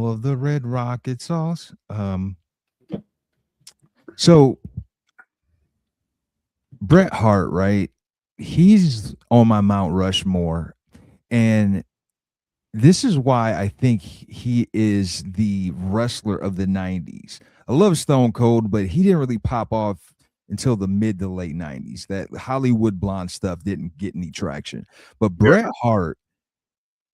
all of the red rocket sauce. So Bret Hart, right? He's on my Mount Rushmore, and this is why I think he is the wrestler of the 90s. I love Stone Cold, but he didn't really pop off until the mid to late 90s. That Hollywood blonde stuff didn't get any traction. But Yeah. Bret Hart,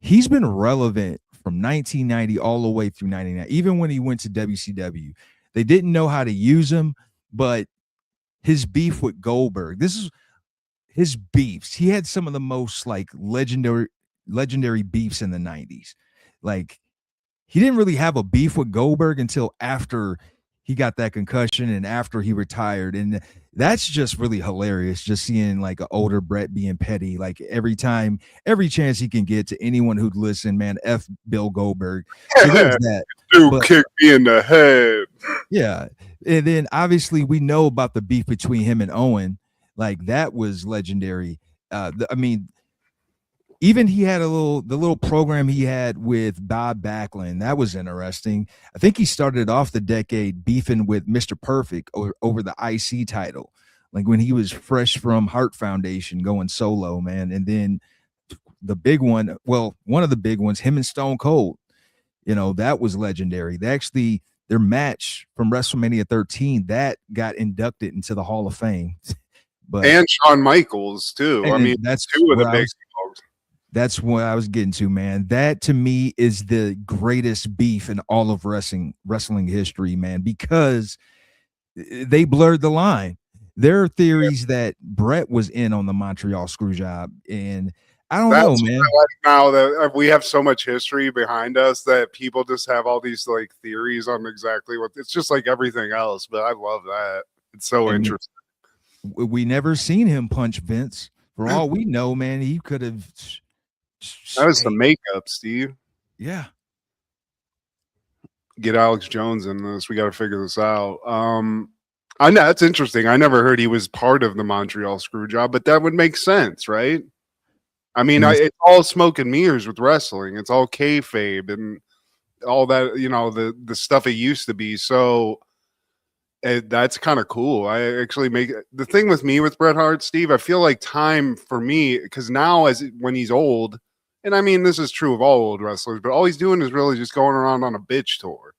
he's been relevant from 1990 all the way through 99. Even when he went to WCW, they didn't know how to use him, but his beef with Goldberg, this is his beefs. He had some of the most like legendary beefs in the 90s. Like he didn't really have a beef with Goldberg until after he got that concussion and after he retired. And that's just really hilarious, just seeing like an older Brett being petty. Like every time, every chance he can get to anyone who'd listen, man, F Bill Goldberg. So there's that. Dude But kicked me in the head. yeah. And then obviously we know about the beef between him and Owen. Like that was legendary. I mean, even he had the little program he had with Bob Backlund. That was interesting. I think he started off the decade beefing with Mr. Perfect over the IC title, like when he was fresh from Heart Foundation going solo, man. And then the big one, well, one of the big ones, him and Stone Cold. You know, that was legendary. They actually their match from WrestleMania 13 that got inducted into the Hall of Fame. But And Shawn Michaels too. I mean, that's two of the where big dogs. that's what I was getting to, man. That to me is the greatest beef in all of wrestling history, man, because they blurred the line. There are theories that Brett was in on the Montreal screw job, and I don't know, That's man. what I like now that we have so much history behind us that people just have all these like theories on exactly what it's just like everything else. But I love that. It's so And interesting. we never seen him punch Vince. For all we know, man, he could have. That was the Hey, makeup, Steve. yeah, Get Alex Jones in this. We got to figure this out. I know that's interesting. I never heard he was part of the Montreal screw job, but that would make sense, right? I mean, and it's all smoke and mirrors with wrestling. It's all kayfabe and all that, you know, the stuff it used to be. So that's kind of cool. I actually make the thing with me with Bret Hart, Steve. I feel like time for me because now when he's old, and I mean this is true of all old wrestlers, but all he's doing is really just going around on a bitch tour,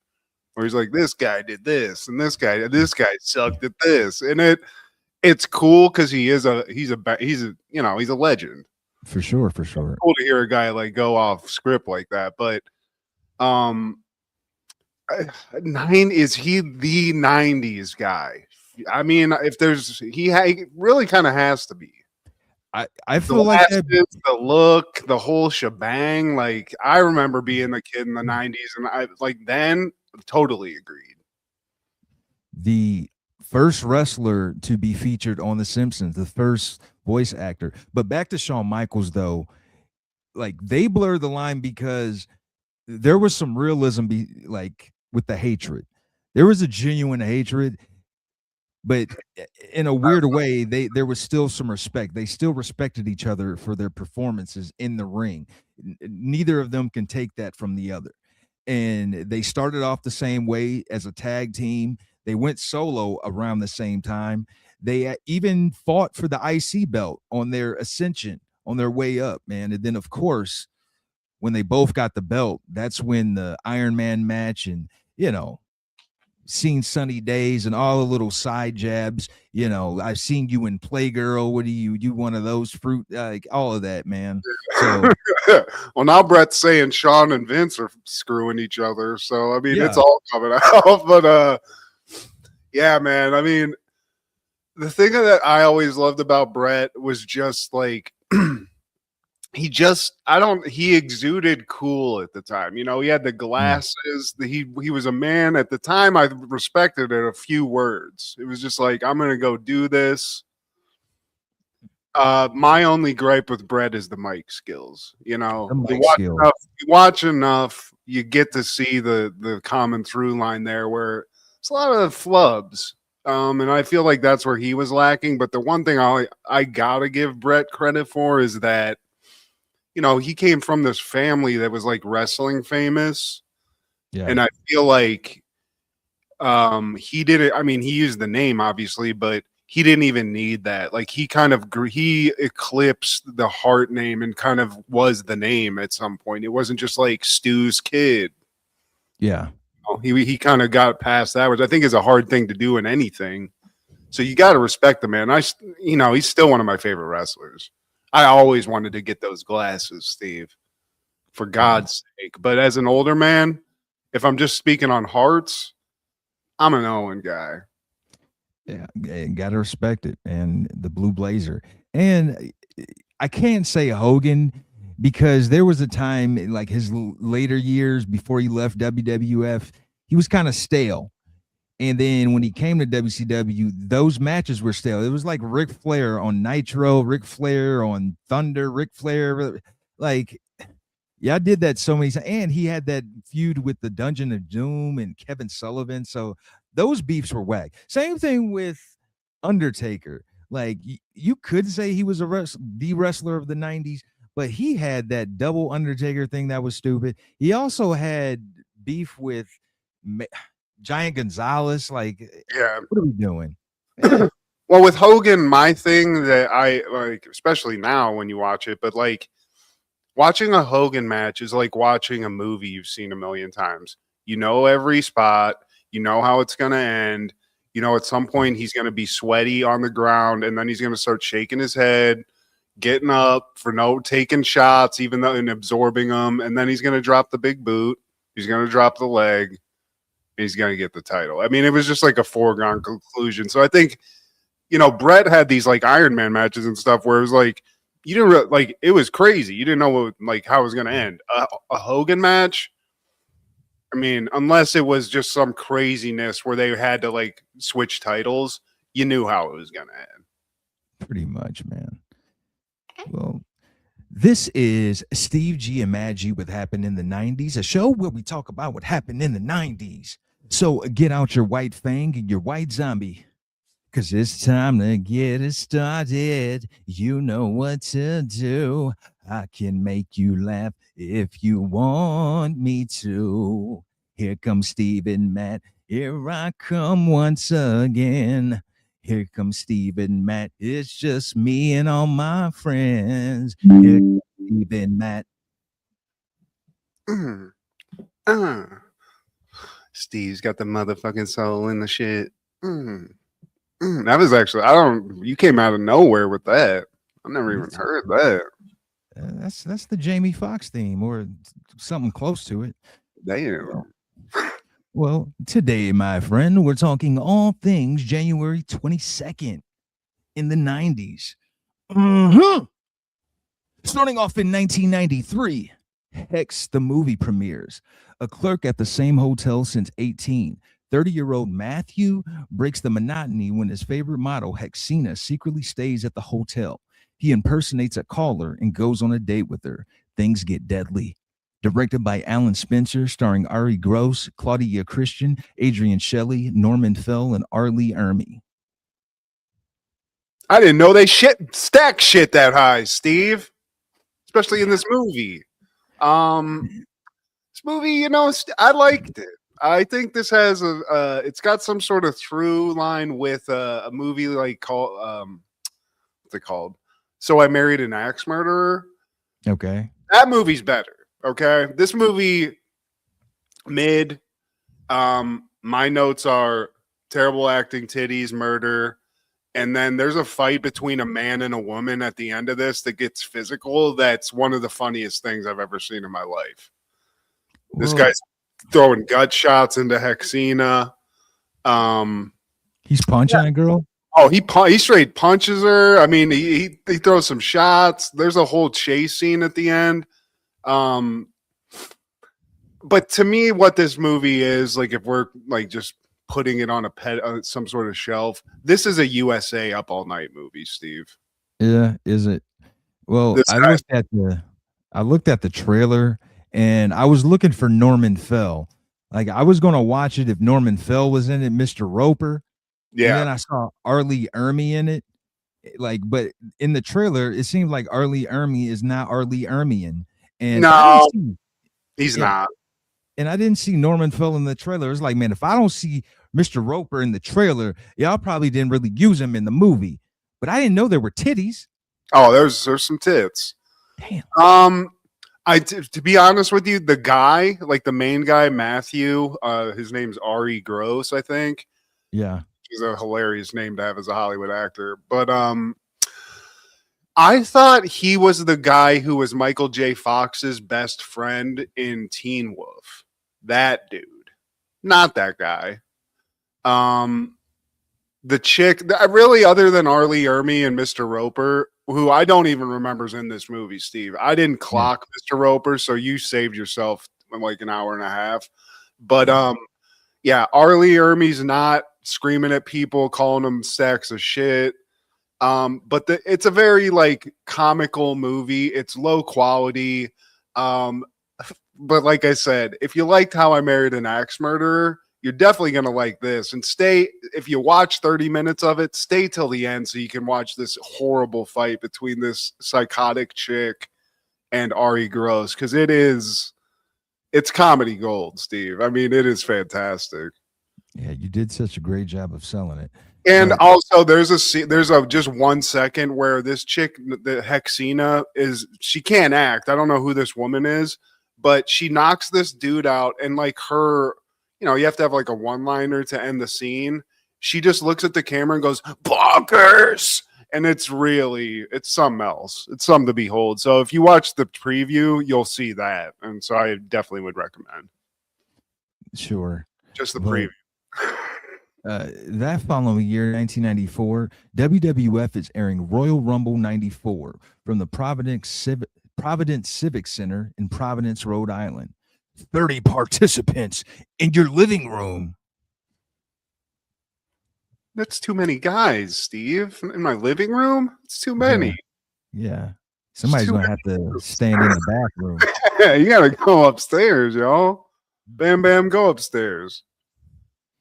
where he's like, this guy did this, and this guy sucked at this, and it's cool because he's a you know he's a legend. for sure, for It's sure. cool to hear a guy like go off script like that, but um is he the 90s guy? I mean, if there's he really kind of has to be. I The feel like that. glasses, the look, the whole shebang. Like I remember being a kid in the 90s and I like then totally agreed. The first wrestler to be featured on The Simpsons, the first voice actor. But back to Shawn Michaels, though, like they blurred the line because there was some realism, like with the hatred. There was a genuine hatred, but in a weird way, there was still some respect. They still respected each other for their performances in the ring. Neither of them can take that from the other. And they started off the same way as a tag team. They went solo around the same time. They even fought for the IC belt on their ascension, on their way up, man. And then, of course, when they both got the belt, that's when the Iron Man match and, you know, seen Sunny Days and all the little side jabs. You know, I've seen you in Playgirl. What are you one of those fruit? Like all of that, man. So Well, now Brett's saying Sean and Vince are screwing each other. So I mean, it's yeah, all coming out. But yeah, man. I mean, the thing that I always loved about Brett was just like he exuded cool at the time. You know, he had the glasses. He was a man at the time. I respected it a few words. It was just like, I'm gonna go do this. My only gripe with Brett is the mic skills. You know, the mic skill. You watch enough, you get to see the common through line there where it's a lot of flubs. And I feel like that's where he was lacking. But the one thing I gotta give Brett credit for is that, you know, he came from this family that was like wrestling famous. Yeah. And I feel like he did it. I mean, he used the name obviously, but he didn't even need that. Like he kind of he eclipsed the Hart name and kind of was the name at some point. It wasn't just like Stu's kid. Yeah. He kind of got past that, which I think is a hard thing to do in anything. So you got to respect the man. He's still one of my favorite wrestlers. I always wanted to get those glasses, Steve, for God's sake. But as an older man, if I'm just speaking on hearts, I'm an Owen guy. Yeah, gotta respect it. And the blue blazer. And I can't say Hogan because there was a time in like his later years before he left WWF, he was kind of stale. And then when he came to WCW, those matches were stale. It was like Ric Flair on Nitro, Ric Flair on Thunder, Ric Flair. Like, yeah, I did that so many times. And he had that feud with the Dungeon of Doom and Kevin Sullivan. So those beefs were whack. Same thing with Undertaker. Like, you could say he was the wrestler of the 90s, but he had that double Undertaker thing that was stupid. He also had beef with Giant Gonzalez. Like, Yeah. what are we doing? Yeah. Well, with Hogan, my thing that I like, especially now when you watch it, but like watching a Hogan match is like watching a movie you've seen a million times. You know every spot, you know how it's going to end. You know, at some point he's going to be sweaty on the ground and then he's going to start shaking his head, getting up for taking shots, even though and absorbing them. And then he's going to drop the big boot. He's going to drop the leg. He's going to get the title. I mean, it was just like a foregone conclusion. So I think, Brett had these like Iron Man matches and stuff where it was like, you didn't like, it was crazy. You didn't know how it was going to end. A Hogan match, I mean, unless it was just some craziness where they had to like switch titles, you knew how it was going to end. Pretty much, man. Well, this is Steve Giamaggi with Happened in the 90s, a show where we talk about what happened in the 90s. So get out your white fang and your white zombie, because it's time to get it started. You know what to do. I can make you laugh if you want me to. Here comes Steve and Matt. Here I come once again. Here comes Steve and Matt. It's just me and all my friends. Here comes Steve and Matt. Steve's got the motherfucking soul in the shit. That was actually, you came out of nowhere with that. I never even heard that. That's the Jamie Foxx theme or something close to it. Damn. Well, today, my friend, we're talking all things January 22nd in the 90s. Starting off in 1993, Hex the movie premieres. A clerk at the same hotel since 18. 30-year-old Matthew breaks the monotony when his favorite model, Hexina, secretly stays at the hotel. He impersonates a caller and goes on a date with her. Things get deadly. Directed by Alan Spencer, starring Ari Gross, Claudia Christian, Adrian Shelley, Norman Fell, and Arlie Ermy. I didn't know they stack shit that high, Steve. Especially in this movie. This movie, I liked it. I think this has it's got some sort of through line with a movie like called what's it called? So I Married an Axe Murderer. Okay. That movie's better. Okay. This movie mid. My notes are terrible acting, titties, murder. And then there's a fight between a man and a woman at the end of this that gets physical. That's one of the funniest things I've ever seen in my life. This guy's throwing gut shots into Hexina. He's punching a girl. Oh, he straight punches her. I mean, he throws some shots. There's a whole chase scene at the end. But to me, what this movie is, like, if we're like just putting it on some sort of shelf, this is a USA Up All Night movie, Steve. Yeah, is it? Well, I looked at the trailer and I was looking for Norman Fell. Like, I was going to watch it if Norman Fell was in it, Mr. Roper. Yeah. And then I saw Arlie Ermy in it. Like, but in the trailer, it seems like Arlie Ermy is not Arlie Ermian. And no, he's not. and I didn't see Norman Fell in the trailer. It's like, man, if I don't see Mr. Roper in the trailer, y'all probably didn't really use him in the movie. But I didn't know there were titties. Oh, there's some tits. Damn. To be honest with you, the guy, like the main guy, Matthew, his name's Ari Gross, I think. Yeah. He's a hilarious name to have as a Hollywood actor. But I thought he was the guy who was Michael J. Fox's best friend in Teen Wolf. That dude. Not that guy. The chick, really, other than Arlie Ermy and Mr. Roper, who I don't even remember is in this movie, Steve. I didn't clock Mr. Roper, so you saved yourself in like an hour and a half. But yeah, Arlie Ermy's not screaming at people, calling them sacks of shit. But it's a very like comical movie. It's low quality. But like I said, if you liked How I Married an Axe Murderer, you're definitely going to like this. And if you watch 30 minutes of it, stay till the end so you can watch this horrible fight between this psychotic chick and Ari Gross, because it's comedy gold, Steve. I mean, it is fantastic. Yeah, you did such a great job of selling it. And also, there's just 1 second where this chick, the Hexina, she can't act. I don't know who this woman is, but she knocks this dude out, and like her, you have to have like a one-liner to end the scene. She just looks at the camera and goes, bonkers! And it's something else. It's something to behold. So if you watch the preview, you'll see that. And so I definitely would recommend. Sure. Just the preview. That following year, 1994, WWF is airing Royal Rumble 94 from the Providence Civic Center in Providence, Rhode Island. 30 participants in your living room. That's too many guys, Steve. In my living room? It's too many. Yeah. Somebody's going to have to stand in the back room. Yeah, you got to go upstairs, y'all. Bam, bam, go upstairs.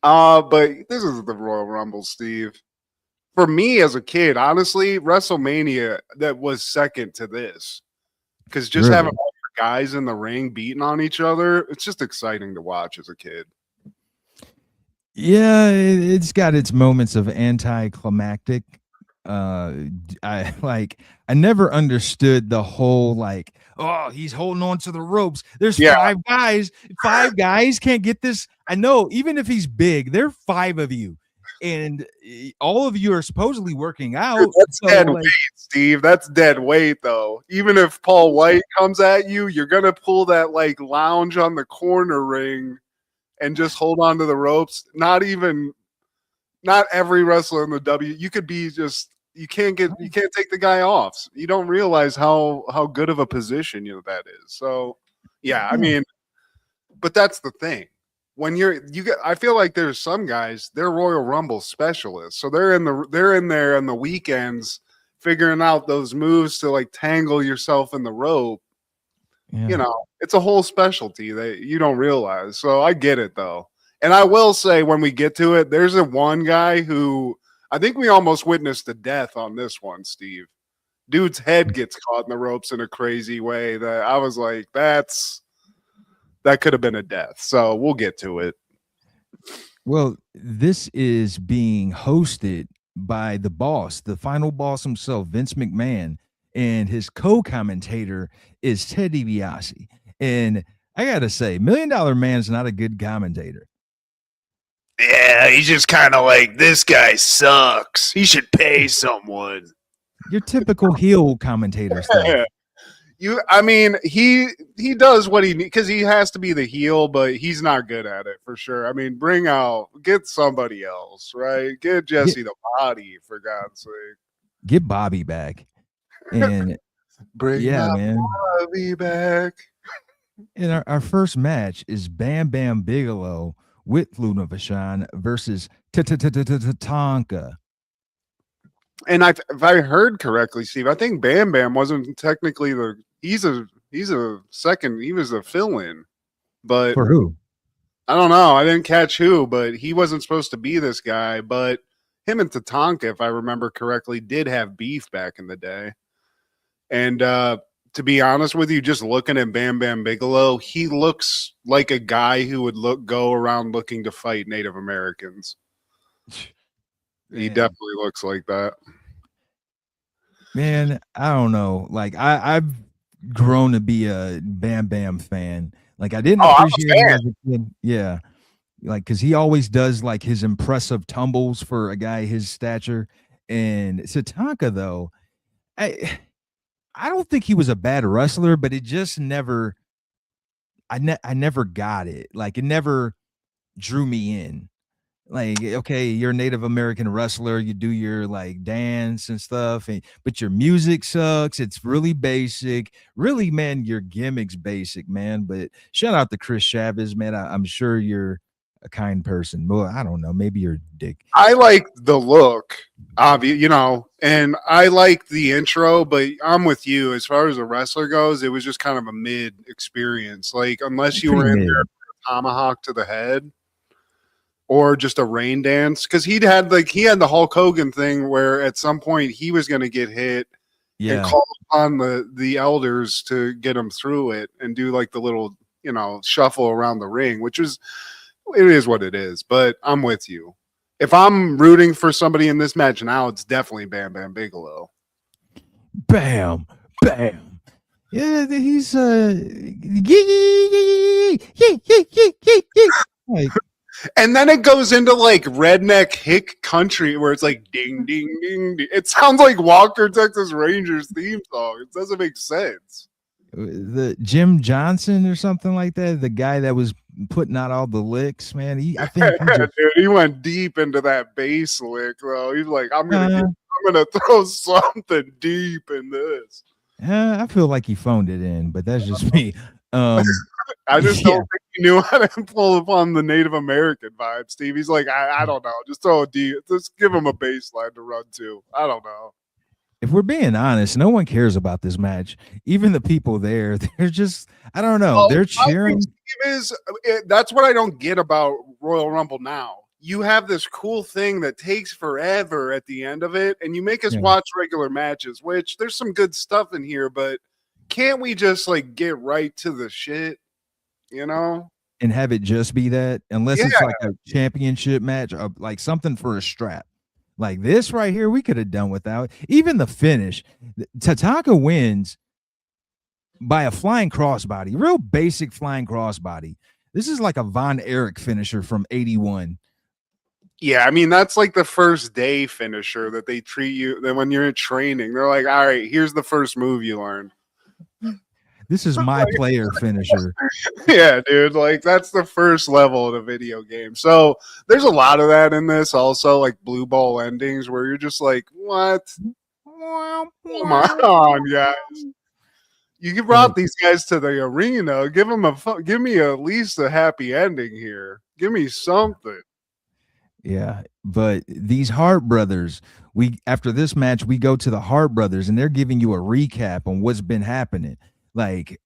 But this is the Royal Rumble, Steve. For me as a kid, honestly, WrestleMania, that was second to this. Because just having all the guys in the ring beating on each other, it's just exciting to watch as a kid. Yeah, it's got its moments of anticlimactic. I never understood the whole like, oh, he's holding on to the ropes. There's 5 guys. 5 guys can't get this. I know, even if he's big, there are 5 of you, and all of you are supposedly working out. Dude, that's dead weight, Steve. That's dead weight, though. Even if Paul White comes at you, you're gonna pull that like lounge on the corner ring and just hold on to the ropes. Not every wrestler in the W. You could be just. You can't take the guy off. You don't realize how good of a position that is. So, yeah, I mean, but that's the thing. When I feel like there's some guys, they're Royal Rumble specialists. So they're in there on the weekends figuring out those moves to like tangle yourself in the rope. Yeah. It's a whole specialty that you don't realize. So I get it though. And I will say when we get to it, there's one guy who I think we almost witnessed a death on this one, Steve. Dude's head gets caught in the ropes in a crazy way that I was like, that could have been a death. So we'll get to it. Well, this is being hosted by the boss, the final boss himself, Vince McMahon, and his co-commentator is Ted DiBiase. And I got to say, $1 Million Man's not a good commentator. Yeah, he's just kind of like, this guy sucks. He should pay someone. Your typical heel commentator stuff. He does what he needs because he has to be the heel, but he's not good at it for sure. I mean, get somebody else, right? Get Jesse the Body, for God's sake. Get Bobby back. And bring Bobby back. And our first match is Bam Bam Bigelow with Luna Vachon versus Tatanka. And if I heard correctly, Steve, I think Bam Bam wasn't technically he's a second, he was a fill-in. But for who? I don't know. I didn't catch who, but he wasn't supposed to be this guy. But him and Tatanka, if I remember correctly, did have beef back in the day. And to be honest with you, just looking at Bam Bam Bigelow, he looks like a guy who would go around looking to fight Native Americans. He Man, definitely looks like that. man, I don't know. Like I've grown to be a Bam Bam fan. Like I didn't Oh, I'm appreciate a him fan. as a kid. Yeah. Like because he always does like his impressive tumbles for a guy his stature. And Tatanka though, I don't think he was a bad wrestler, but it just never I never got it. Like it never drew me in. Like, okay, you're a Native American wrestler, you do your like dance and stuff, but your music sucks. It's really basic. Really, man, your gimmick's basic, man. But shout out to Chris Chavez, man. I'm sure you're a kind person. Well, I don't know. Maybe you're a dick. I like the look, and I like the intro, but I'm with you. As far as a wrestler goes, it was just kind of a mid experience. Like, unless you Pretty were in there mid. for a tomahawk to the head or just a rain dance, because he had the Hulk Hogan thing where at some point he was going to get hit and Yeah. call upon the elders to get him through it and do like the little shuffle around the ring, which is it is what it is. But I'm with you. If I'm rooting for somebody in this match now, it's definitely Bam Bam Bigelow. Bam. Bam. Yeah, he's like And then it goes into like redneck hick country where it's like ding ding ding ding. It sounds like Walker Texas Rangers theme song. It doesn't make sense. the Jim Johnson or something like that, the guy that was putting out all the licks, man. I think he just Dude, he went deep into that bass lick though. He's like, I'm uh, gonna throw something deep in this. I feel like he phoned it in, but that's just me. Um, I just don't yeah, think he knew how to pull upon the Native American vibe, Steve. He's like, I don't know. Just throw a D. Just give him a baseline to run to. I don't know. if we're being honest, no one cares about this match. Even the people there, they're just, I don't know, Well, they're my thing, cheering. Steve, is that's what I don't get about Royal Rumble now. You have this cool thing that takes forever at the end of it, and you make us Yeah. watch regular matches, which there's some good stuff in here, but can't we just like get right to the shit? You know? And have it just be that, unless Yeah. it's like a championship match, like something for a strap. Like this right here, we could have done without. Even the finish, Tatanka wins by a flying crossbody, real basic flying crossbody. This is like a Von Erich finisher from 81. Yeah, I mean that's like the first day finisher that they treat you. Then when you're in training, they're like, "All right, here's the first move you learn." This is my player finisher. Yeah, dude, like that's the first level of the video game. So there's a lot of that in this. Also, like blue ball endings where you're just like, "What? Come on, guys! You brought But these guys to the arena. Give me at least a happy ending here. Give me something." yeah, but these Hart brothers, we after this match, we go to the Hart brothers and they're giving you a recap on what's been happening. Like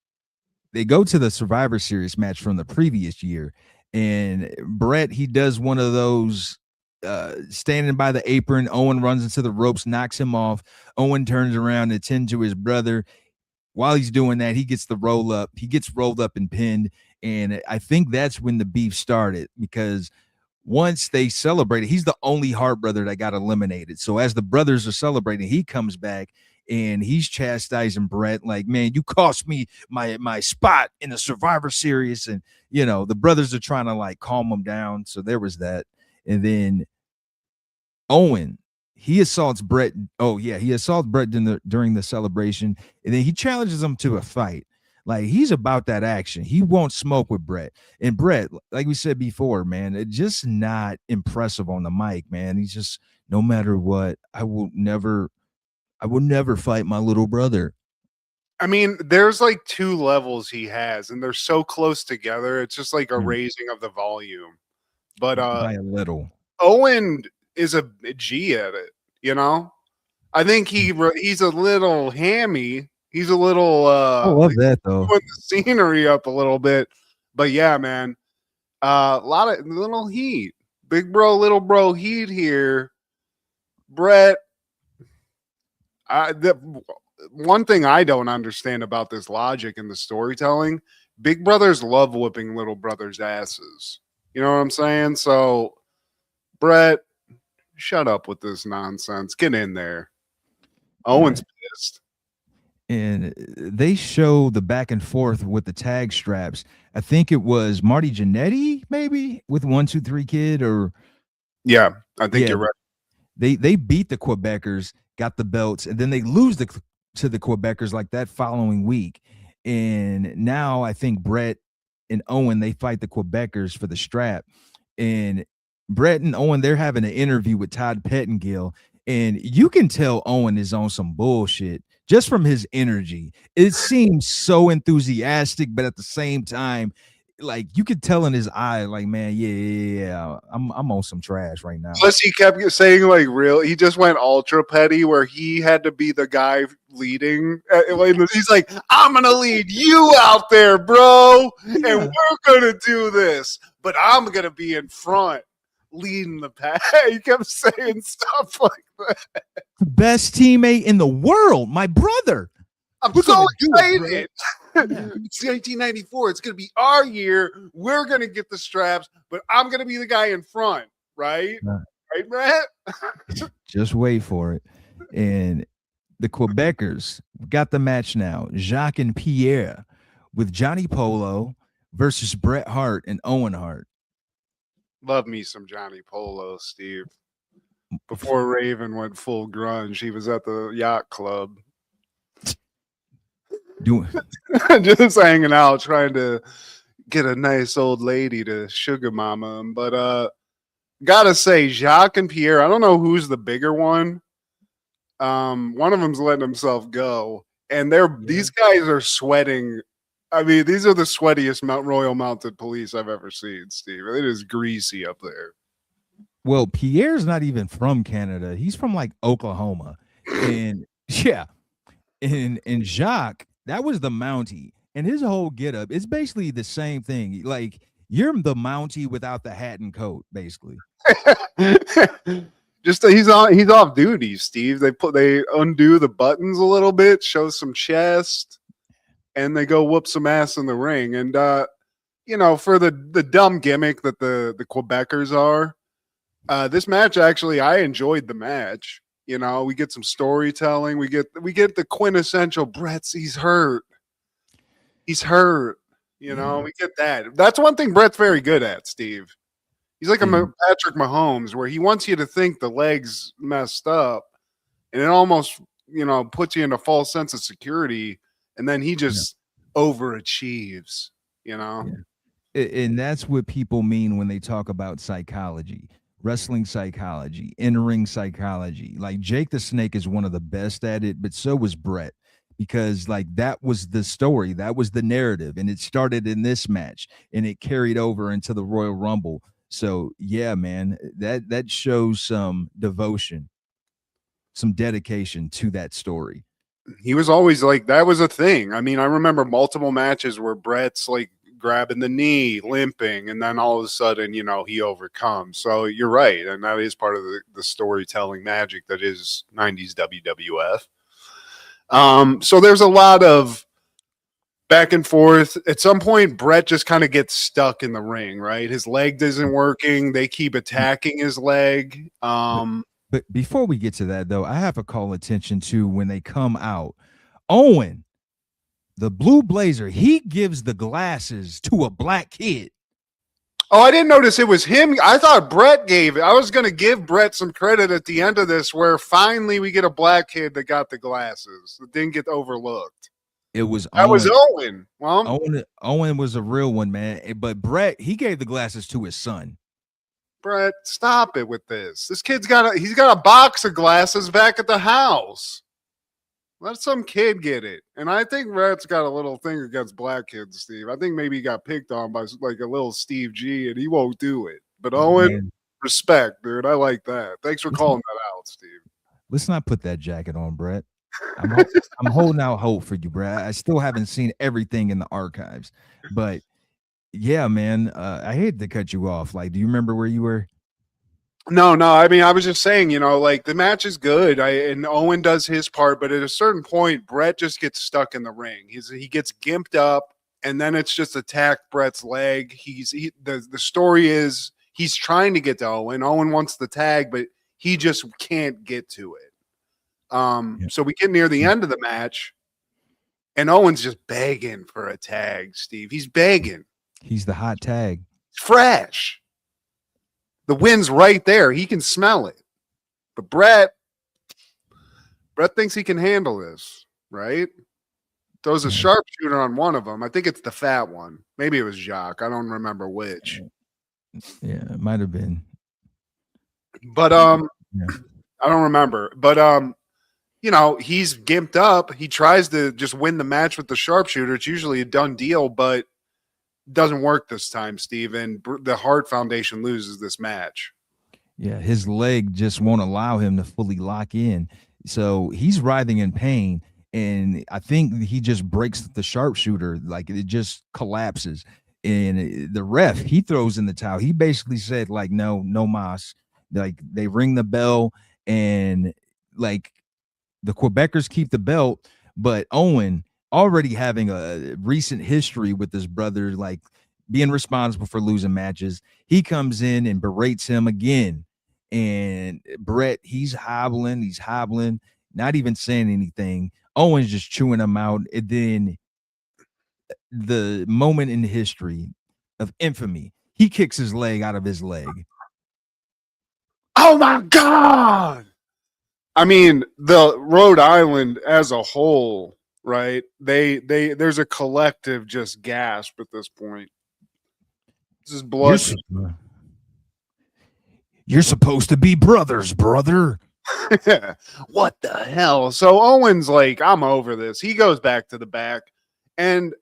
they go to the Survivor Series match from the previous year, and Brett he does one of those standing by the apron. Owen runs into the ropes, knocks him off. Owen turns around and tends to his brother. While he's doing that, he gets the roll up. He gets rolled up and pinned, and I think that's when the beef started because once they celebrated, he's the only Hart brother that got eliminated. So as the brothers are celebrating, he comes back and he's chastising Brett, like, man, you cost me my spot in the Survivor Series. And the brothers are trying to like calm him down. So there was that. And then Owen, he assaults Brett. Oh, yeah, he assaults Brett during the celebration, and then he challenges him to a fight. Like he's about that action. He won't smoke with Brett. And Brett, like we said before, man, it's just not impressive on the mic, man. He's just no matter what, I will never fight my little brother. I mean, there's like two levels he has, and they're so close together. It's just like a Mm, raising of the volume. But by a little. Owen is a G at it. You know, I think he's a little hammy. He's a little I love that though. putting the scenery up a little bit. But yeah, man, a lot of little heat, big bro, little bro heat here. Brett, one thing I don't understand about this logic in the storytelling, big brothers love whooping little brothers' asses. You know what I'm saying? So, Brett, shut up with this nonsense. Get in there. Yeah. Owen's pissed. And they show the back and forth with the tag straps. I think it was Marty Jannetty, maybe with 1, 2, 3 Kid, or Yeah, I think yeah, you're right. they beat the Quebecers, got the belts, and then they lose to the Quebecers like that following week. And now I think Brett and Owen they fight the Quebecers for the strap. And Brett and Owen they're having an interview with Todd Pettengill, and you can tell Owen is on some bullshit just from his energy. It seems so enthusiastic, but at the same time, like you could tell in his eye, like, man, yeah, I'm on some trash right now. Plus, he kept saying like real. He just went ultra petty, where he had to be the guy leading. He's like, "I'm gonna lead you out there, bro, and we're gonna do this, but I'm gonna be in front, leading the pack." He kept saying stuff like that. Best teammate in the world, my brother. I'm so excited. It's 1994. It's gonna be our year. We're gonna get the straps, but I'm gonna be the guy in front. Right? Right, Matt? Just wait for it. And the Quebecers got the match now. Jacques and Pierre with Johnny Polo versus Bret Hart and Owen Hart. Love me some Johnny Polo, Steve. Before Raven went full grunge, he was at the yacht club. Just hanging out, trying to get a nice old lady to sugar mama him. But gotta say, Jacques and Pierre, I don't know who's the bigger one. One of them's letting himself go, and these guys are sweating. I mean, these are the sweatiest Royal Mounted Police I've ever seen, Steve. It is greasy up there. Well, Pierre's not even from Canada. He's from like Oklahoma. And yeah. And Jacques, that was the Mountie. And his whole getup, it's basically the same thing. Like you're the Mountie without the hat and coat, basically. Just he's off duty, Steve. They undo the buttons a little bit, show some chest, and they go whoop some ass in the ring. And for the dumb gimmick that the Quebecers are, this match actually I enjoyed the match. We get some storytelling. We get the quintessential Brett's he's hurt. He's hurt. We get that. That's one thing Brett's very good at, Steve. He's like a Patrick Mahomes, where he wants you to think the leg's messed up, and it almost, puts you in a false sense of security, and then he just overachieves, Yeah. And that's what people mean when they talk about psychology. Wrestling psychology, in-ring psychology. Like Jake the Snake is one of the best at it, but so was Brett, because like that was the story, that was the narrative, and it started in this match and it carried over into the Royal Rumble. So yeah, man, that shows some devotion, some dedication to that story. He was always like, that was a thing. I mean, I remember multiple matches where Brett's like grabbing the knee, limping, and then all of a sudden, he overcomes. So you're right, and that is part of the storytelling magic that is 90s WWF. So there's a lot of back and forth. At some point, Brett just kind of gets stuck in the ring, right? His leg isn't working. They keep attacking his leg. But before we get to that, though, I have to call attention to when they come out. Owen, the blue blazer, he gives the glasses to a black kid. Oh, I didn't notice it was him. I thought Brett gave it. I was going to give Brett some credit at the end of this, where finally we get a black kid that got the glasses. That didn't get overlooked. It was that Owen. Was Owen. Well, Owen was a real one, man. But Brett, he gave the glasses to his son. Brett, stop it with this. This kid's got a box of glasses back at the house. Let some kid get it. And I think Brett's got a little thing against black kids, Steve. I think maybe he got picked on by like a little Steve G, and he won't do it. But Owen, respect, dude. I like that. Thanks for calling that out, Steve. Let's not put that jacket on, Brett. I'm holding out hope for you, Brett. I still haven't seen everything in the archives. But yeah, man, I hate to cut you off. Like, do you remember where you were? No, no. I mean, I was just saying, like the match is good. And Owen does his part, but at a certain point, Brett just gets stuck in the ring. He gets gimped up, and then it's just attacked Brett's leg. The story is he's trying to get to Owen. Owen wants the tag, but he just can't get to it. Yeah. So we get near the end of the match, and Owen's just begging for a tag. Steve, he's begging. He's the hot tag. Fresh. The win's right there. He can smell it. But Brett thinks he can handle this, right? Throws a sharpshooter on one of them. I think it's the fat one. Maybe it was Jacques. I don't remember which. Yeah, it might have been. But Yeah. I don't remember. But he's gimped up. He tries to just win the match with the sharpshooter. It's usually a done deal, but doesn't work this time, Steve, and the Hart Foundation loses this match. Yeah, his leg just won't allow him to fully lock in. So he's writhing in pain, and I think he just breaks the sharpshooter, like it just collapses. And the ref, he throws in the towel. He basically said, like, no mas. Like they ring the bell, and like the Quebecers keep the belt, but Owen, already having a recent history with his brother, like being responsible for losing matches, he comes in and berates him again. And Brett, he's hobbling, not even saying anything. Owen's just chewing him out. And then the moment in history of infamy, he kicks his leg out of his leg. Oh my God. I mean, the Rhode Island as a whole, right? There's a collective just gasp at this point. This is blood. You're supposed to be brothers, brother. What the hell? So Owen's like, I'm over this. He goes back to the back. And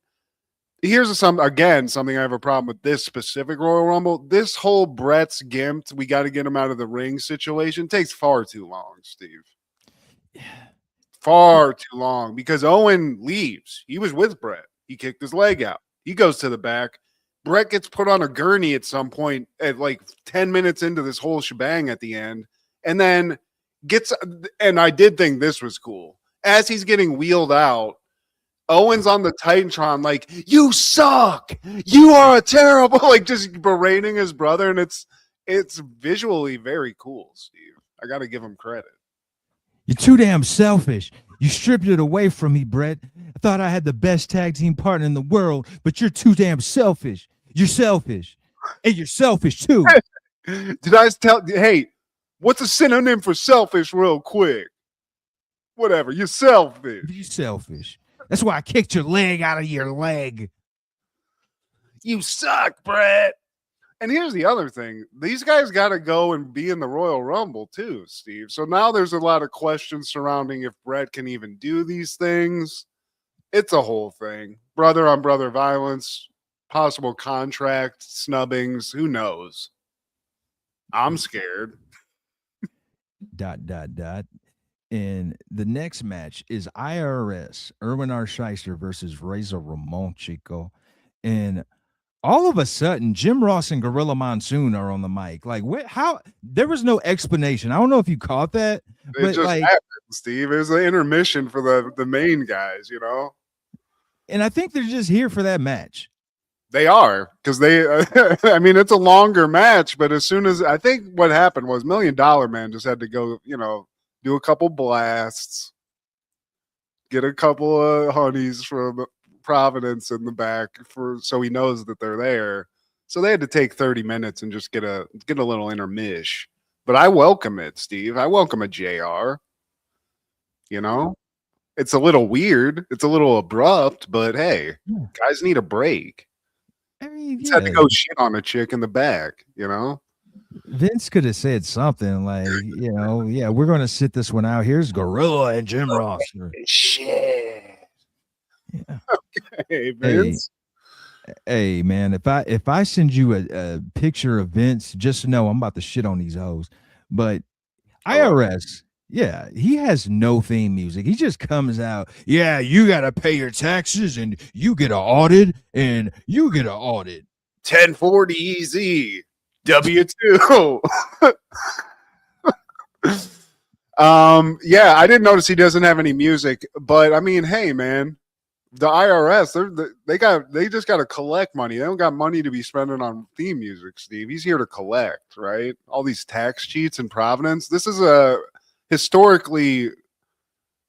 here's something I have a problem with this specific Royal Rumble. This whole Brett's gimped, we got to get him out of the ring situation takes far too long, Steve. Far too long, because Owen leaves. He was with Brett. He kicked his leg out. He goes to the back. Brett gets put on a gurney at some point at like 10 minutes into this whole shebang at the end, and then and I did think this was cool. As he's getting wheeled out, Owen's on the Titantron like, you suck. You are a terrible, like just berating his brother, and it's visually very cool, Steve. I got to give him credit. You're too damn selfish. You stripped it away from me, Brett. I thought I had the best tag team partner in the world, but you're too damn selfish. You're selfish. And you're selfish, too. Did I hey, what's a synonym for selfish real quick? Whatever. You're selfish. You're selfish. That's why I kicked your leg out of your leg. You suck, Brett. And here's the other thing. These guys got to go and be in the Royal Rumble too, Steve. So now there's a lot of questions surrounding if Brett can even do these things. It's a whole thing. Brother on brother violence, possible contract snubbings. Who knows? I'm scared. ... And the next match is IRS, Erwin R. Shyster versus Razor Ramon, Chico. And all of a sudden, Jim Ross and Gorilla Monsoon are on the mic. Like, what? How? There was no explanation. I don't know if you caught that. It just happened, Steve. It was an intermission for the main guys, And I think they're just here for that match. They are, because I mean, it's a longer match, but as soon as I think what happened was $1 Million Man just had to go, do a couple blasts, get a couple of honeys from Providence in the back so he knows that they're there. So they had to take 30 minutes and just get a little intermish. But I welcome it, Steve. I welcome a JR. It's a little weird. It's a little abrupt, but hey, guys need a break. I mean, He's had to go shit on a chick in the back, Vince could have said something like, yeah, we're going to sit this one out. Here's Gorilla and Jim Ross. Shit. Yeah. Okay, Vince. Hey, man, if I send you a picture of Vince, just know I'm about to shit on these hoes. But IRS, yeah, he has no theme music. He just comes out, yeah, you got to pay your taxes and you get an audit and you get an audit. 1040 easy. W2. Yeah, I didn't notice he doesn't have any music, but I mean, hey, man, the IRS, they just got to collect money. They don't got money to be spending on theme music, Steve. He's here to collect, right? All these tax cheats in Providence. This is a historically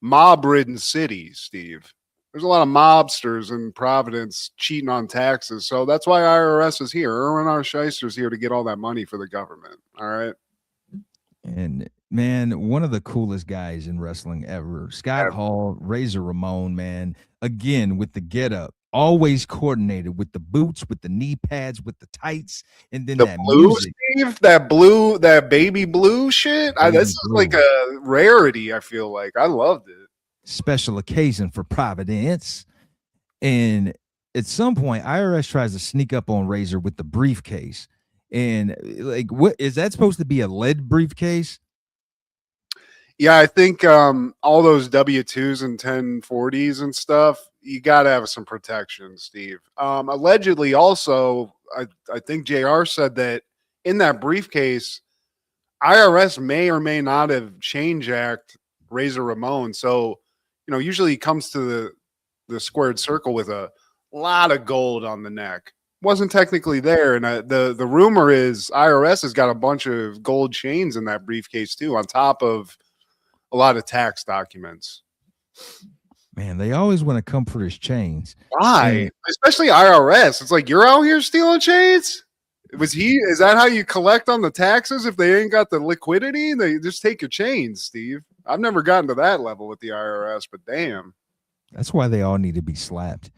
mob-ridden city, Steve. There's a lot of mobsters in Providence cheating on taxes, so that's why IRS is here. Erwin R. Scheister's here to get all that money for the government. All right. And man, one of the coolest guys in wrestling ever, Scott Hall, Razor Ramon, man. Again, with the get up, always coordinated with the boots, with the knee pads, with the tights, and then the that blue, music. Steve, that baby blue shit. This is like a rarity. I feel like I loved it. Special occasion for Providence. And at some point, IRS tries to sneak up on Razor with the briefcase. And like, what is that supposed to be, a lead briefcase? Yeah, I think all those W2s and 1040s and stuff, you got to have some protection, Steve. Allegedly, also, I think JR said that in that briefcase, IRS may or may not have chain jacked Razor Ramon. So, usually he comes to the squared circle with a lot of gold on the neck. Wasn't technically there, and the rumor is IRS has got a bunch of gold chains in that briefcase too, on top of a lot of tax documents. Man, they always want to come for his chains. Why? Especially IRS. It's like, you're out here stealing chains? Is that how you collect on the taxes? If they ain't got the liquidity, they just take your chains, Steve. I've never gotten to that level with the IRS, but damn. That's why they all need to be slapped.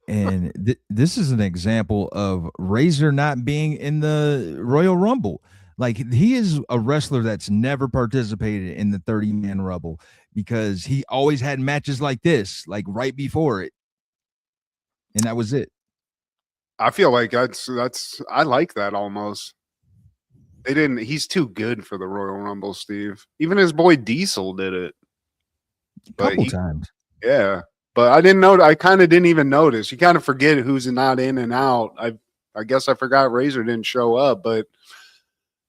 And this is an example of Razor not being in the Royal Rumble. Like, he is a wrestler that's never participated in the 30-man Rumble because he always had matches like this, like right before it. And that was it. I feel like that's I like that almost. He's too good for the Royal Rumble, Steve. Even his boy Diesel did it. A couple times. Yeah. But I kind of didn't even notice. You kind of forget who's not in and out. I guess I forgot Razor didn't show up, but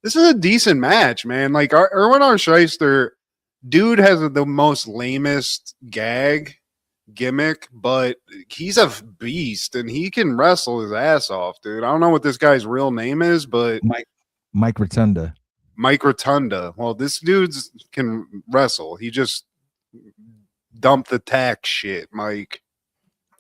this is a decent match, man. Like, Erwin R. Scheister, dude has the most lamest gimmick, but he's a beast and he can wrestle his ass off, dude. I don't know what this guy's real name is, but Mike Rotunda. Mike Rotunda. Well, this dude can wrestle. He just dumped the tax shit, Mike.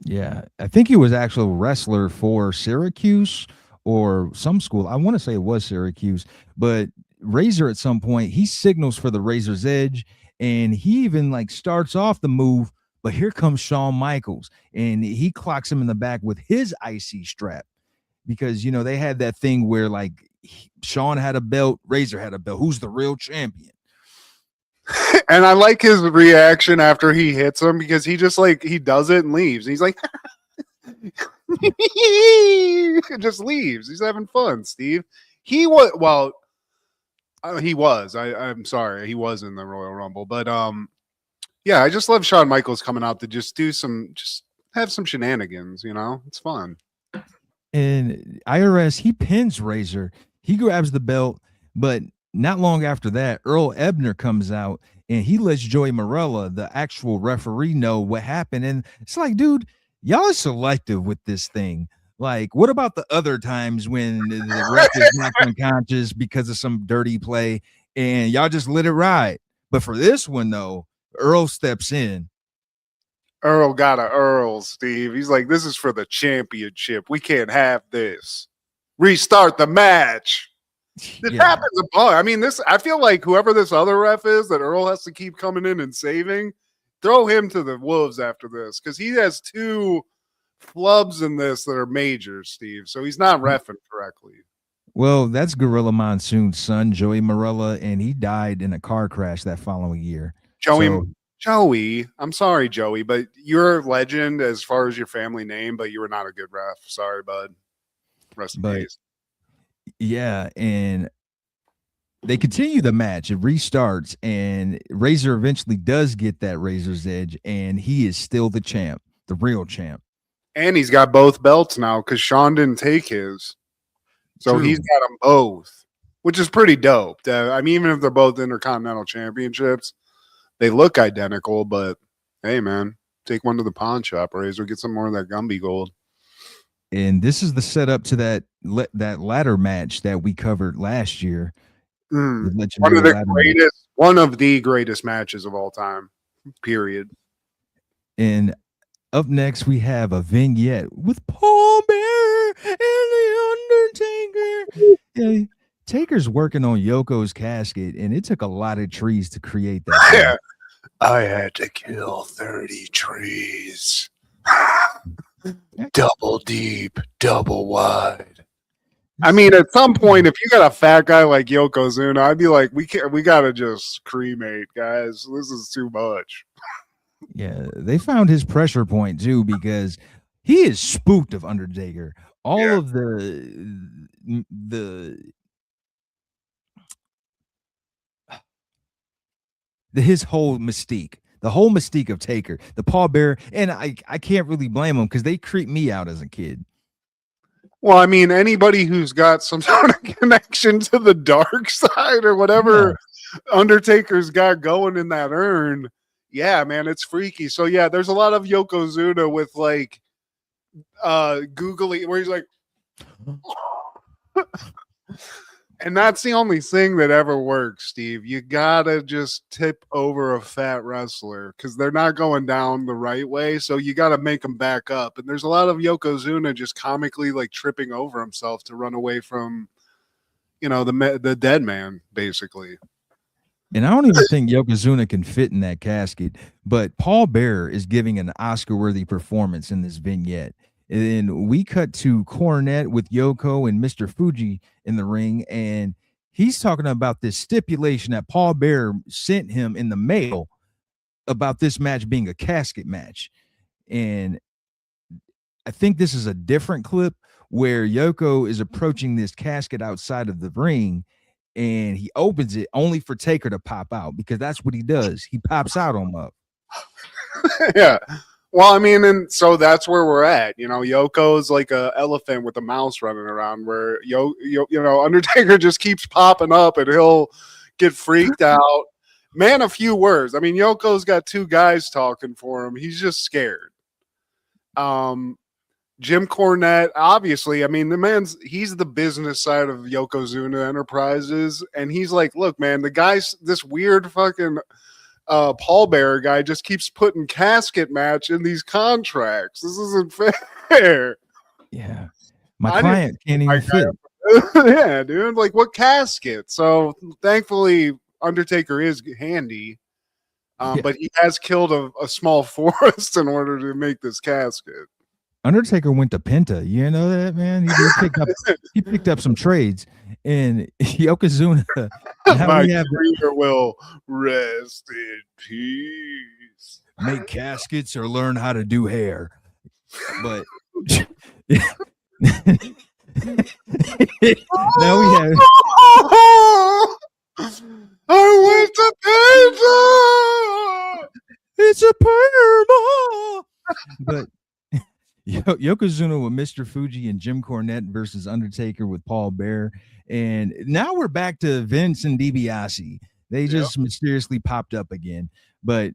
Yeah, I think he was actually a wrestler for Syracuse or some school. I want to say it was Syracuse, but Razor at some point, he signals for the Razor's Edge, and he even like starts off the move, but here comes Shawn Michaels, and he clocks him in the back with his IC strap because, they had that thing where like Shawn had a belt, Razor had a belt. Who's the real champion? And I like his reaction after he hits him because he just he does it and leaves. He's like, just leaves. He's having fun, Steve. He was I'm sorry, he was in the Royal Rumble, but yeah, I just love Shawn Michaels coming out to just have some shenanigans. It's fun. And IRS, he pins Razor. He grabs the belt, but not long after that, Earl Ebner comes out and he lets Joey Morella, the actual referee, know what happened. And it's like, dude, y'all are selective with this thing. Like, what about the other times when the ref is knocked unconscious because of some dirty play and y'all just let it ride? But for this one, though, Earl steps in. Earl got a Earl, Steve. He's like, this is for the championship. We can't have this. Restart the match. It happens a bunch. I mean, I feel like whoever this other ref is that Earl has to keep coming in and saving, throw him to the wolves after this because he has two flubs in this that are major, Steve. So he's not reffing correctly. Well, that's Gorilla Monsoon's son, Joey Morella, and he died in a car crash that following year. Joey, I'm sorry, Joey, but you're a legend as far as your family name, but you were not a good ref. Sorry, bud. Rest in peace. Yeah, and they continue the match. It restarts, and Razor eventually does get that Razor's Edge, and he is still the champ, the real champ. And he's got both belts now because Shawn didn't take his. So He's got them both. which is pretty dope. I mean, even if they're both Intercontinental Championships, they look identical. But hey, man, take one to the pawn shop, Razor, get some more of that Gumby gold. And this is the setup to that ladder match that we covered last year. The legendary ladder match. One of the greatest matches of all time. Period. And up next, we have a vignette with Paul Bearer and the Undertaker. Yeah, Taker's working on Yoko's casket, and it took a lot of trees to create that. Yeah. I had to kill 30 trees. Double deep, double wide. I mean, at some point, if you got a fat guy like Yokozuna, I'd be like, we gotta just cremate, guys. This is too much. Yeah, they found his pressure point too, because he is spooked of Undertaker. All of his whole mystique. The whole mystique of Taker, the Paul Bearer, and I can't really blame him because they creeped me out as a kid. Well, I mean, anybody who's got some sort of connection to the dark side or whatever Undertaker's got going in that urn, yeah, man, it's freaky. So yeah, there's a lot of Yokozuna with like googly where he's like and that's the only thing that ever works, Steve. You gotta just tip over a fat wrestler because they're not going down the right way. So you gotta make them back up. And there's a lot of Yokozuna just comically like tripping over himself to run away from, the dead man, basically. And I don't even think Yokozuna can fit in that casket. But Paul Bearer is giving an Oscar-worthy performance in this vignette. And we cut to Cornette with Yoko and Mr. Fuji in the ring, and he's talking about this stipulation that Paul Bearer sent him in the mail about this match being a casket match. And I think this is a different clip where Yoko is approaching this casket outside of the ring, and he opens it only for Taker to pop out, because that's what he does. He pops out on him up. Yeah. Well, I mean, and so that's where we're at. Yoko's like a elephant with a mouse running around, where Undertaker just keeps popping up and he'll get freaked out. Man, a few words. I mean, Yoko's got two guys talking for him. He's just scared. Jim Cornette, obviously, I mean, he's the business side of Yokozuna Enterprises, and he's like, look, man, this weird fucking Paul Bearer guy just keeps putting casket match in these contracts. This isn't fair. Yeah. My client can't even fit. Yeah, dude. Like, what casket? So thankfully Undertaker is handy. But he has killed a small forest in order to make this casket. Undertaker went to Penta. You know that, man? He picked up some trades. And Yokozuna, my career will rest in peace. Make caskets or learn how to do hair. But now we have. I went to Penta. It's a perma. But Yokozuna with Mr. Fuji and Jim Cornette versus Undertaker with Paul Bearer. And now we're back to Vince and DiBiase. They just mysteriously popped up again. But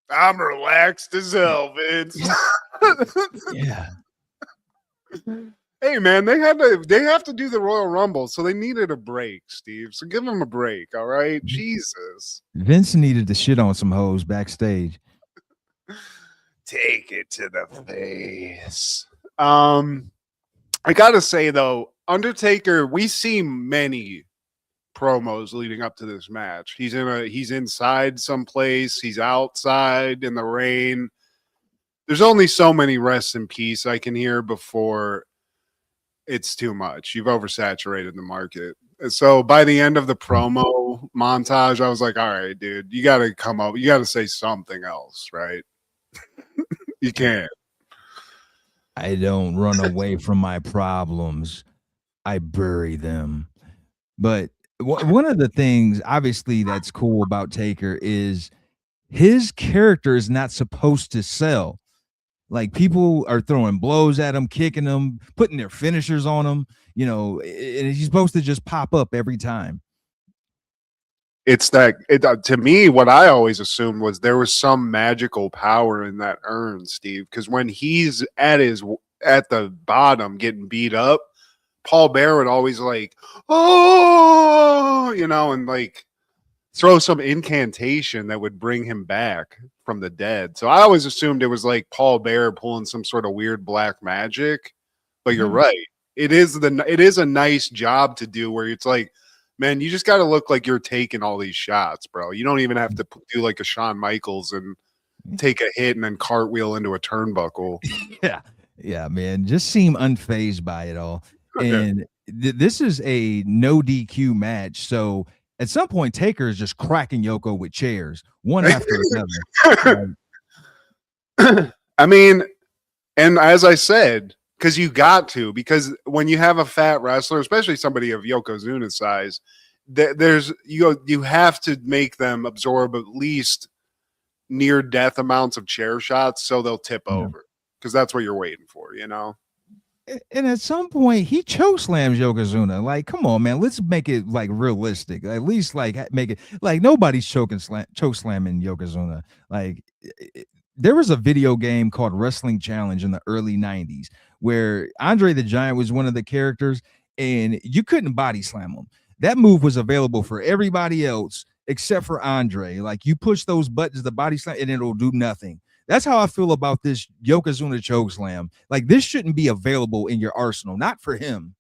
I'm relaxed as hell, Vince. Yeah. Hey, man, they have to do the Royal Rumble, so they needed a break, Steve. So give them a break, all right? Jesus. Vince needed to shit on some hoes backstage. Take it to the face. I gotta say though, Undertaker, we see many promos leading up to this match. He's inside someplace, he's outside in the rain. There's only so many rest in peace I can hear before it's too much. You've oversaturated the market. So by the end of the promo montage, I was like, all right, dude, you gotta come up, you gotta say something else, right? You can't. I don't run away from my problems. I bury them. But one of the things, obviously, that's cool about Taker is his character is not supposed to sell. Like, people are throwing blows at him, kicking him, putting their finishers on him. and he's supposed to just pop up every time. It's that to me, what I always assumed was there was some magical power in that urn, Steve, because when he's at the bottom getting beat up, Paul Bear would always like, oh, and like throw some incantation that would bring him back from the dead. So I always assumed it was like Paul Bear pulling some sort of weird black magic. But you're right. It is a nice job to do where it's like, man, you just got to look like you're taking all these shots, bro. You don't even have to do like a Shawn Michaels and take a hit and then cartwheel into a turnbuckle. Yeah, man. Just seem unfazed by it all. And this is a no DQ match. So at some point, Taker is just cracking Yoko with chairs, one after another. I mean, and as I said, because because when you have a fat wrestler, especially somebody of Yokozuna's size, you have to make them absorb at least near death amounts of chair shots so they'll tip over, because that's what you're waiting for, And at some point, he choke slams Yokozuna. Like, come on, man, let's make it like realistic. At least like make it like nobody's choke slamming Yokozuna. Like, there was a video game called Wrestling Challenge in the early 90s where Andre the Giant was one of the characters, and you couldn't body slam him. That move was available for everybody else except for Andre. Like, you push those buttons, the body slam, and it'll do nothing. That's how I feel about this Yokozuna choke slam. Like, this shouldn't be available in your arsenal, not for him.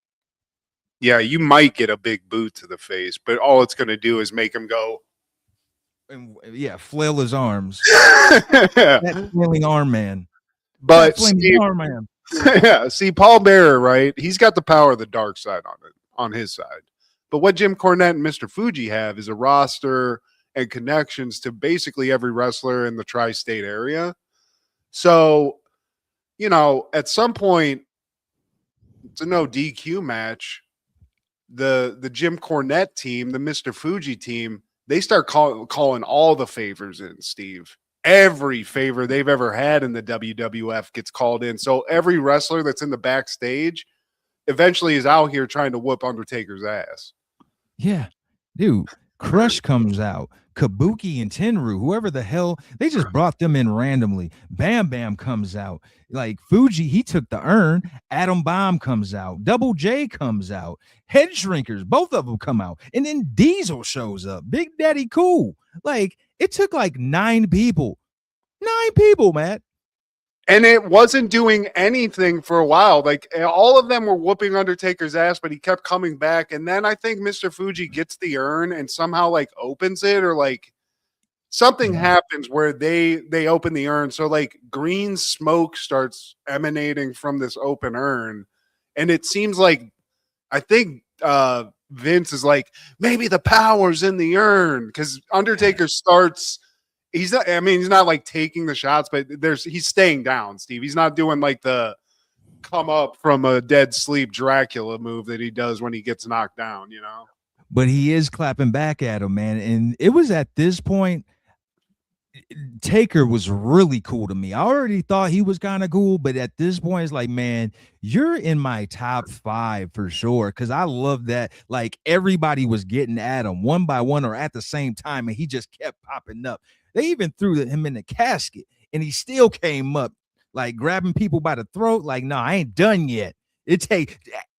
Yeah, you might get a big boot to the face, but all it's going to do is make him go. And flail his arms. That flailing arm man. But see, Paul Bearer, right? He's got the power of the dark side on his side. But what Jim Cornette and Mr. Fuji have is a roster and connections to basically every wrestler in the tri-state area. So, at some point, it's a no DQ match. The Jim Cornette team, the Mr. Fuji team, they start calling all the favors in, Steve. Every favor they've ever had in the WWF gets called in. So every wrestler that's in the backstage eventually is out here trying to whoop Undertaker's ass. Yeah, dude. Crush comes out. Kabuki and Tenru, whoever the hell, they just brought them in randomly. Bam Bam comes out. Like, Fuji, he took the urn. Adam Bomb comes out. Double J comes out. Head Shrinkers, both of them come out. And then Diesel shows up. Big Daddy Cool. Like, it took like 9 people. 9 people, Matt. And it wasn't doing anything for a while. Like, all of them were whooping Undertaker's ass, but he kept coming back. And then I think Mr. Fuji gets the urn and somehow like opens it, or like something happens where they open the urn. So like green smoke starts emanating from this open urn. And it seems like, I think Vince is like, maybe the power's in the urn, because Undertaker starts. He's not like taking the shots, but he's staying down, Steve. He's not doing like the come up from a dead sleep Dracula move that he does when he gets knocked down, But he is clapping back at him, man. And it was at this point, Taker was really cool to me. I already thought he was kind of cool, but at this point, it's like, man, you're in my top 5 for sure. Because I love that. Like, everybody was getting at him one by one or at the same time, and he just kept popping up. They even threw him in the casket, and he still came up, like grabbing people by the throat. Like, no, I ain't done yet.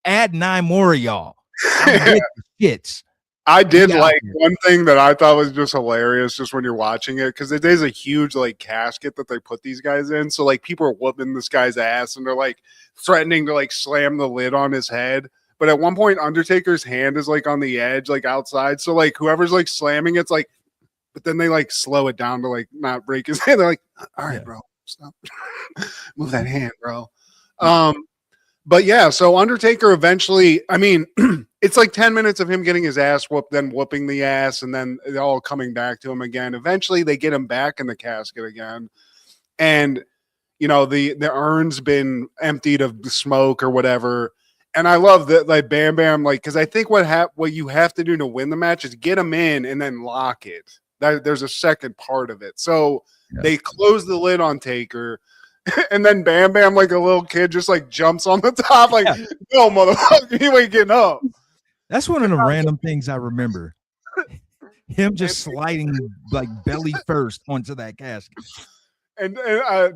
Add 9 more of y'all. I'm with the shits. I did like one thing that I thought was just hilarious, just when you're watching it, because it is a huge like casket that they put these guys in. So like people are whooping this guy's ass, and they're like threatening to like slam the lid on his head. But at one point, Undertaker's hand is like on the edge, like outside. So like whoever's like slamming, it's like. But then they like slow it down to like not break his hand. They're like, all right, bro, stop. Move that hand, bro. But yeah, so Undertaker eventually, I mean, it's like 10 minutes of him getting his ass whooped, then whooping the ass, and then it all coming back to him again. Eventually they get him back in the casket again. And, the urn's been emptied of the smoke or whatever. And I love that, like Bam Bam, like, because I think what you have to do to win the match is get him in and then lock it. There's a second part of it. So they close the lid on Taker. And then Bam Bam, like a little kid, just like jumps on the top, like, Yeah. no, motherfucker, you ain't getting up. That's one of the random things I remember. Him And, just sliding like belly first onto that casket. and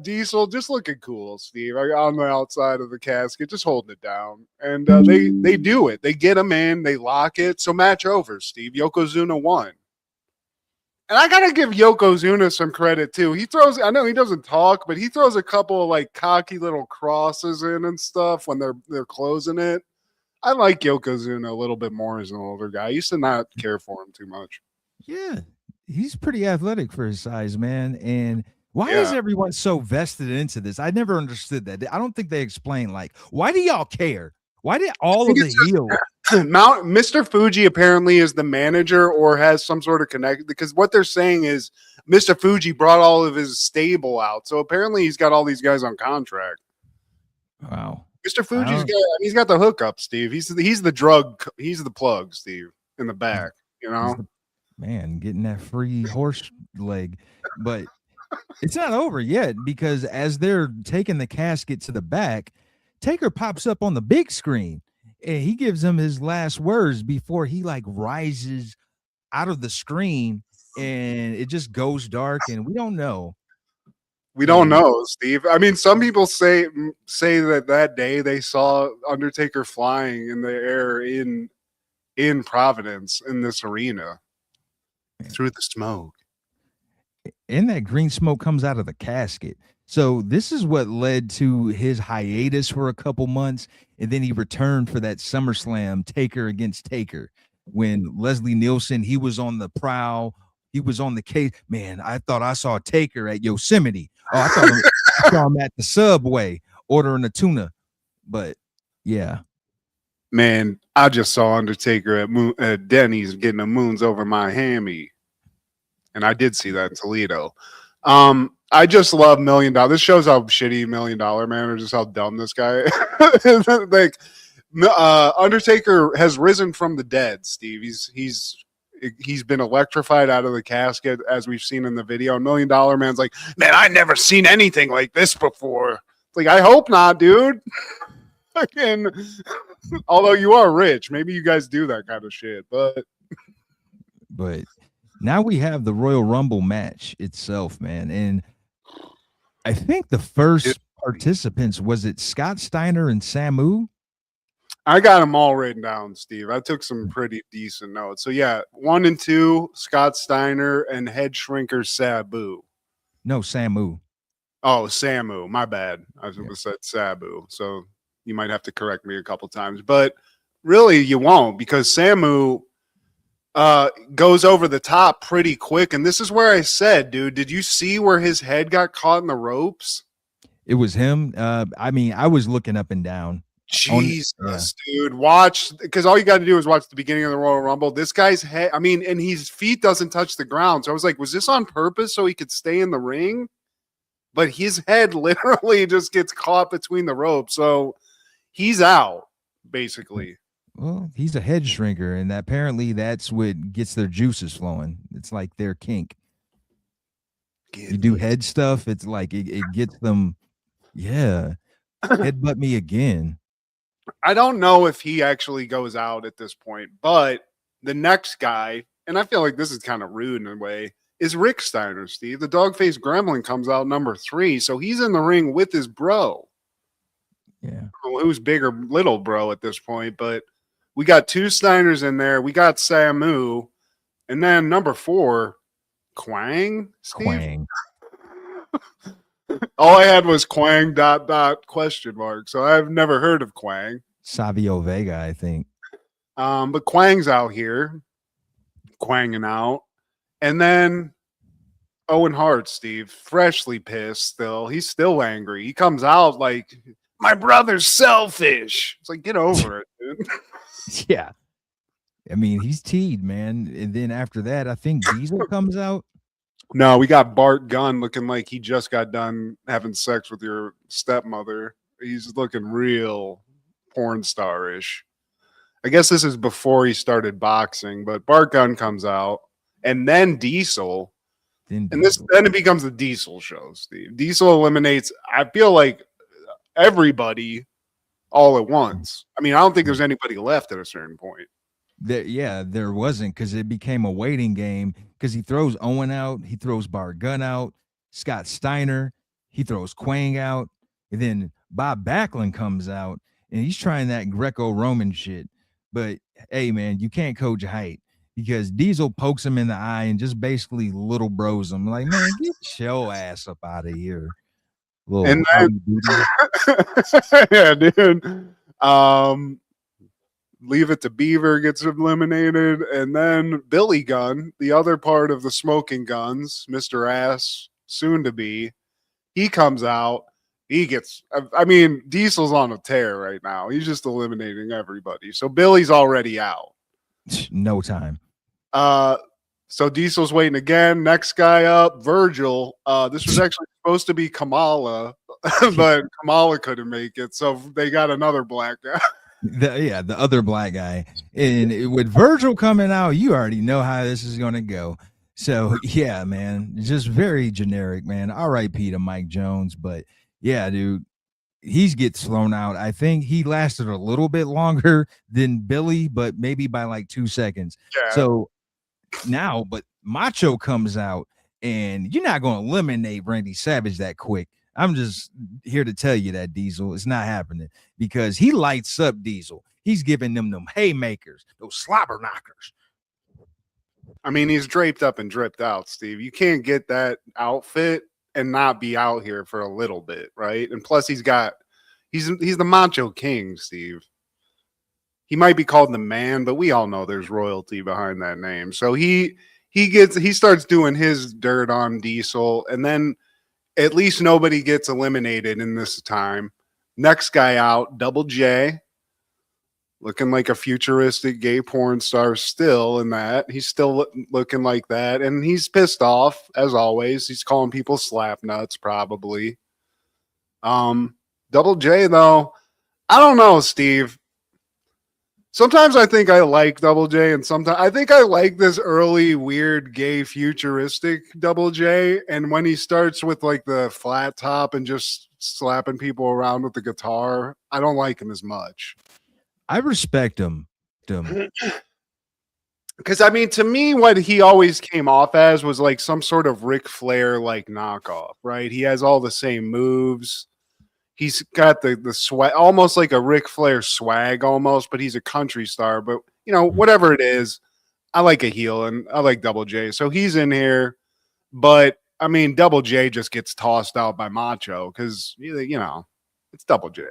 Diesel just looking cool, Steve, like, on the outside of the casket, just holding it down. And they do it. They get him in, they lock it. So match over, Steve. Yokozuna won. And I gotta give Yokozuna some credit too. He throws, I know he doesn't talk, but he throws a couple of like cocky little crosses in and stuff when they're closing it. I like Yokozuna a little bit more as an older guy. I used to not care for him too much. Yeah, he's pretty athletic for his size, man. And why is Yeah. everyone so vested into this? I never understood that. I don't think they explain like why do y'all care? Why did I all think of the it's just heels? Mr. Fuji apparently is the manager or has some sort of connect, because what they're saying is Mr. Fuji brought all of his stable out. So apparently he's got all these guys on contract. Wow. Mr. He's got the hookup, Steve. He's the plug, Steve, in the back, you know. Man, getting that free horse leg. But it's not over yet because as they're taking the casket to the back, Taker pops up on the big screen and he gives him his last words before he like rises out of the screen and it just goes dark and we don't know. We don't know, Steve. I mean, some people say that day they saw Undertaker flying in the air in Providence in this arena through the smoke. And that green smoke comes out of the casket. So this is what led to his hiatus for a couple months, and then he returned for that SummerSlam Taker against Taker when Leslie Nielsen he was on the prowl, he was on the case. Man, I thought I saw Taker at Yosemite. Oh, I saw him at the Subway ordering a tuna. But yeah, man, I just saw Undertaker at Denny's getting the moons over my hammy, and I did see that in Toledo. I just love $1 Million. This shows how shitty $1 Million Man, or just how dumb this guy is. Like, Undertaker has risen from the dead, Steve. He's been electrified out of the casket, as we've seen in the video. $1 Million Man's like, man, I never seen anything like this before. It's like, I hope not, dude. Fucking, although you are rich, maybe you guys do that kind of shit. But now we have the Royal Rumble match itself, man, and I think the first participants was it Scott Steiner and Samu. I got them all written down, Steve. I took some pretty decent notes. So yeah, 1 and 2, Scott Steiner and head shrinker Sabu. No, Samu. Oh, Samu. My bad. I was going to say Sabu. So you might have to correct me a couple times, but really you won't, because Samu goes over the top pretty quick. And this is where I said, dude, did you see where his head got caught in the ropes? It was him. I mean, I was looking up and down. Jesus, dude. Watch, because all you got to do is watch the beginning of the Royal Rumble. This guy's head, I mean, and his feet doesn't touch the ground. So I was like, was this on purpose so he could stay in the ring? But his head literally just gets caught between the ropes. So he's out, basically. Well, he's a head shrinker, and apparently that's what gets their juices flowing. It's like their kink. You do head stuff, it's like it gets them, yeah. Headbutt me again. I don't know if he actually goes out at this point, but the next guy, and I feel like this is kind of rude in a way, is Rick Steiner, Steve. The dog-faced gremlin comes out number 3, so he's in the ring with his bro. Yeah. Who's bigger, little bro at this point, but we got 2 Steiners in there. We got Samu, and then number 4, Quang, Steve? Quang. All I had was Quang ... question mark. So I've never heard of Quang. Savio Vega, I think. But Quang's out here, quanging out. And then Owen Hart, Steve, freshly pissed still. He's still angry. He comes out like, my brother's selfish. It's like, get over it, dude. Yeah. I mean, he's teed, man. And then after that, I think Diesel comes out. No, we got Bart Gunn looking like he just got done having sex with your stepmother. He's looking real porn star-ish. I guess this is before he started boxing, but Bart Gunn comes out, and then Diesel. Then And this Diesel. then it becomes the Diesel show, Steve. Diesel eliminates, I feel like, everybody all at once. I mean, I don't think there's anybody left at a certain point. There wasn't, because it became a waiting game, because he throws Owen out, he throws Bart Gunn out, Scott Steiner, he throws Quang out, and then Bob Backlund comes out and he's trying that Greco-Roman shit. But hey, man, you can't coach height, because Diesel pokes him in the eye and just basically little bros him. Like, man, get your ass up out of here. Little And howdy doody. then, yeah, dude. Leave It to Beaver gets eliminated, and then Billy Gunn, the other part of the Smoking Guns, Mr. Ass, soon to be, he comes out. He gets, I mean, Diesel's on a tear right now. He's just eliminating everybody. So Billy's already out. No time. So Diesel's waiting again. Next guy up, Virgil. This was actually supposed to be Kamala, but Kamala couldn't make it. So they got another black guy. The other black guy. And with Virgil coming out, you already know how this is going to go. So, yeah, man, just very generic, man. R.I.P. to Mike Jones. But, yeah, dude, he gets thrown out. I think he lasted a little bit longer than Billy, but maybe by like 2 seconds. Yeah. So now, but Macho comes out, and you're not going to eliminate Randy Savage that quick. I'm just here to tell you that, Diesel, it's not happening, because he lights up Diesel. He's giving them haymakers, those slobber knockers. I mean, he's draped up and dripped out, Steve. You can't get that outfit and not be out here for a little bit, right? And plus, he's the Macho King, Steve. He might be called the Man, but we all know there's royalty behind that name. So he starts doing his dirt on Diesel, and then at least nobody gets eliminated in this time. Next guy out, Double J, looking like a futuristic gay porn star still in that. He's still looking like that, and he's pissed off, as always. He's calling people slap nuts, probably. Double J, though, I don't know, Steve. Sometimes I think I like Double J, and sometimes I think I like this early, weird, gay, futuristic Double J. And when he starts with like the flat top and just slapping people around with the guitar, I don't like him as much. I respect him. Because, I mean, to me, what he always came off as was like some sort of Ric Flair like knockoff, right? He has all the same moves. He's got the swag, almost like a Ric Flair swag almost, but he's a country star. But, you know, whatever it is, I like a heel, and I like Double J. So he's in here. But, I mean, Double J just gets tossed out by Macho because, you know, it's Double J.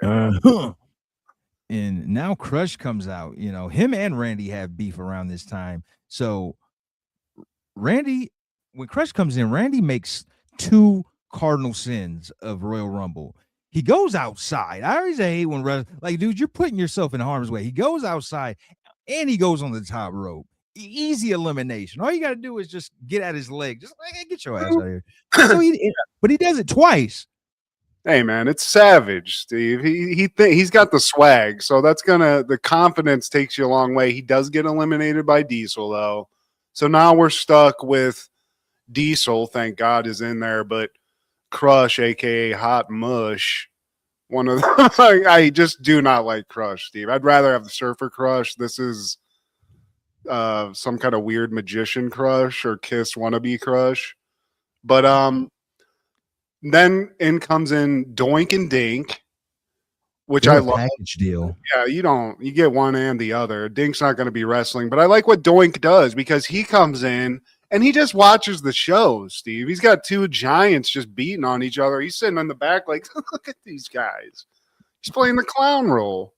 And now Crush comes out. You know, him and Randy have beef around this time. So Randy, when Crush comes in, Randy makes 2 cardinal sins of Royal Rumble. He goes outside. I always hate when, like, dude, you're putting yourself in harm's way. He goes outside and he goes on the top rope. Easy elimination. All you got to do is just get at his leg. Just like, hey, get your ass out of here. So but he does it twice. Hey, man, it's savage, Steve. He's got the swag, so the confidence takes you a long way. He does get eliminated by Diesel, though. So now we're stuck with Diesel, thank God, is in there, but Crush, aka Hot Mush, one of the I just do not like Crush, Steve. I'd rather have the Surfer Crush. This is some kind of weird magician Crush or Kiss wannabe Crush. But then in comes in Doink and Dink, which They're I a love. package deal. Yeah, you get one and the other. Dink's not going to be wrestling, but I like what Doink does because he comes in and he just watches the show, Steve. He's got 2 giants just beating on each other. He's sitting in the back like, look at these guys. He's playing the clown role.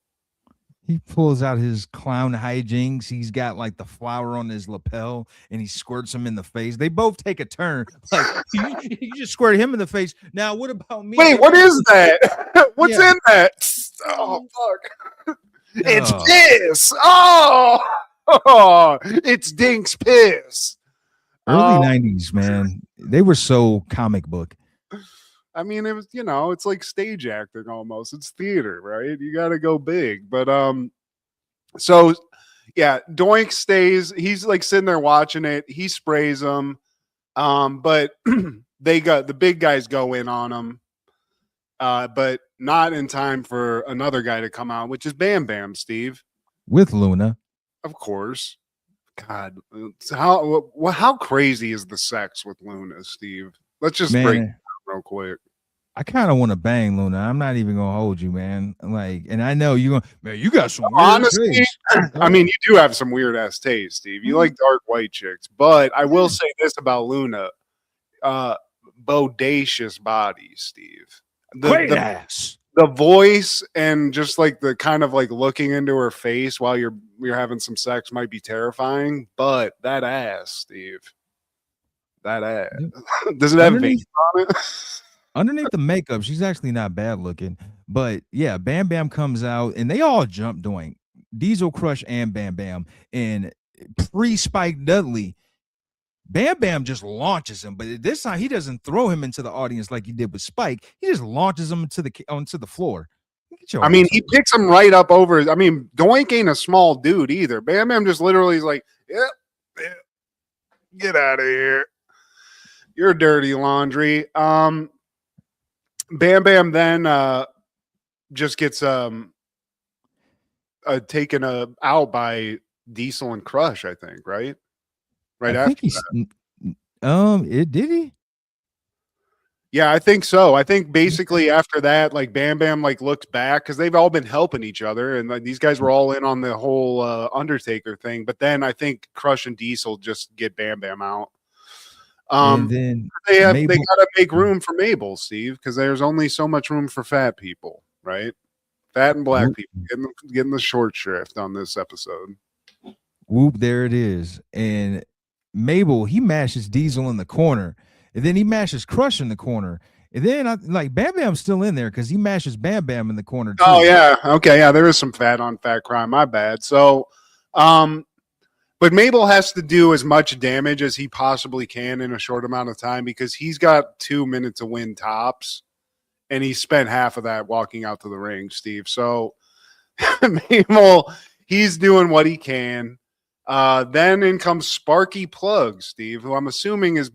He pulls out his clown hijinks. He's got like the flower on his lapel, and he squirts him in the face. They both take a turn. Like you just squirt him in the face. Now, what about me? Wait, what is that? What's in that? Oh, fuck. It's piss. Oh, it's Dink's piss. Early 90s, man. They were so comic book. I mean, it was, it's like stage acting almost. It's theater, right? You got to go big. But so yeah, Doink stays. He's like sitting there watching it. He sprays him. But they got the big guys go in on them, but not in time for another guy to come out, which is Bam Bam, Steve. with Luna. Of course. God, how crazy is the sex with Luna, Steve? Let's just break it Man, down real quick. I kind of want to bang Luna. I'm not even gonna hold you, man. Like, and I know you, man. You got some weird Honestly, taste. I mean, you do have some weird ass taste, Steve. You like dark white chicks, but I will say this about Luna: bodacious body, Steve. Great The ass. the voice and just like the kind of like looking into her face while you're having some sex might be terrifying, but that ass, Steve, that ass. Does it have veins Underneath, on it? underneath the makeup, she's actually not bad looking. But yeah, Bam Bam comes out, and they all jump doing Diesel Crush and Bam Bam, and pre Spike Dudley. Bam Bam just launches him, but this time he doesn't throw him into the audience like he did with Spike. He just launches him onto the floor. Get your I mean, ass he up. picks him right up over. I mean, Doink ain't a small dude either. Bam Bam just literally is like, yeah, get out of here. You're dirty laundry. Bam Bam then just gets taken out by Diesel and Crush, I think, right? I Right think after he's that. it did he? Yeah, I think so. I think basically after that, like Bam Bam like looked back because they've all been helping each other, and like, these guys were all in on the whole Undertaker thing. But then I think Crush and Diesel just get Bam Bam out. And then They Mabel. got to make room for Mabel, Steve, because there's only so much room for fat people, right? Fat and black Whoop, people getting the short shrift on this episode. whoop, there it is. And Mabel, he mashes Diesel in the corner, and then he mashes Crush in the corner. And then like Bam Bam's still in there because he mashes Bam Bam in the corner Oh too. yeah, okay, yeah, there is some fat on fat crime. My bad. So, but Mabel has to do as much damage as he possibly can in a short amount of time because he's got 2 minutes to win tops, and he spent half of that walking out to the ring, Steve. So Mabel, he's doing what he can. Then in comes Sparky Plug, Steve, who I'm assuming is it's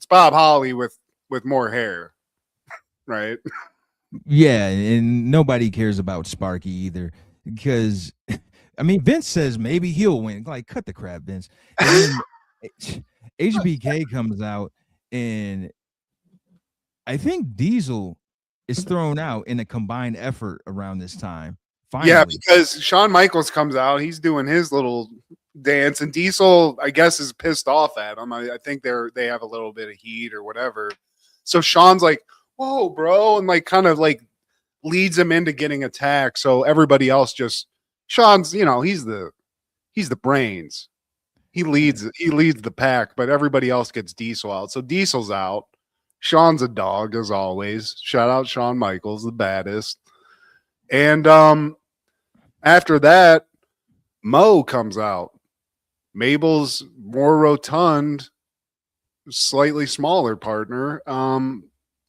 Bob Holly with more hair, right? Yeah, and nobody cares about Sparky either because I mean Vince says maybe he'll win. Like cut the crap, Vince. And then HBK comes out, and I think Diesel is thrown out in a combined effort around this time. Yeah, Finally. because Shawn Michaels comes out, he's doing his little dance, and Diesel, I guess, is pissed off at him. I think they have a little bit of heat or whatever. So Shawn's like, "Whoa, bro," and like kind of like leads him into getting attacked. So everybody else just Shawn's, he's the brains. He leads the pack, but everybody else gets Diesel out. So Diesel's out. Shawn's a dog as always. Shout out Shawn Michaels, the baddest. And after that, Mo comes out. Mabel's more rotund, slightly smaller partner.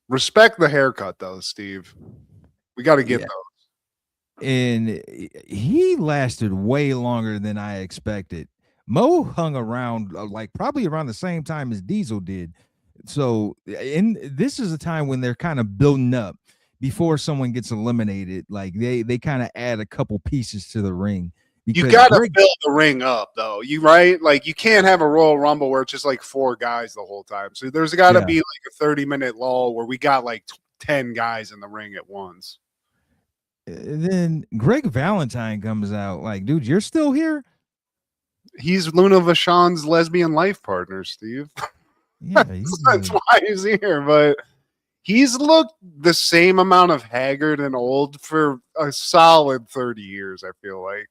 Respect the haircut though, Steve. We got to get Yeah. those. And he lasted way longer than I expected. Mo hung around like probably around the same time as Diesel did. So, and this is a time when they're kind of building up before someone gets eliminated. Like they kind of add a couple pieces to the ring You because got to Greg, fill the ring up though. You right? Like you can't have a Royal Rumble where it's just like 4 guys the whole time. So there's got to yeah. be like a 30-minute lull where we got like 10 guys in the ring at once. Then Greg Valentine comes out like, dude, you're still here? He's Luna Vachon's lesbian life partner, Steve. Yeah, That's why he's here. But he's looked the same amount of haggard and old for a solid 30 years, I feel like.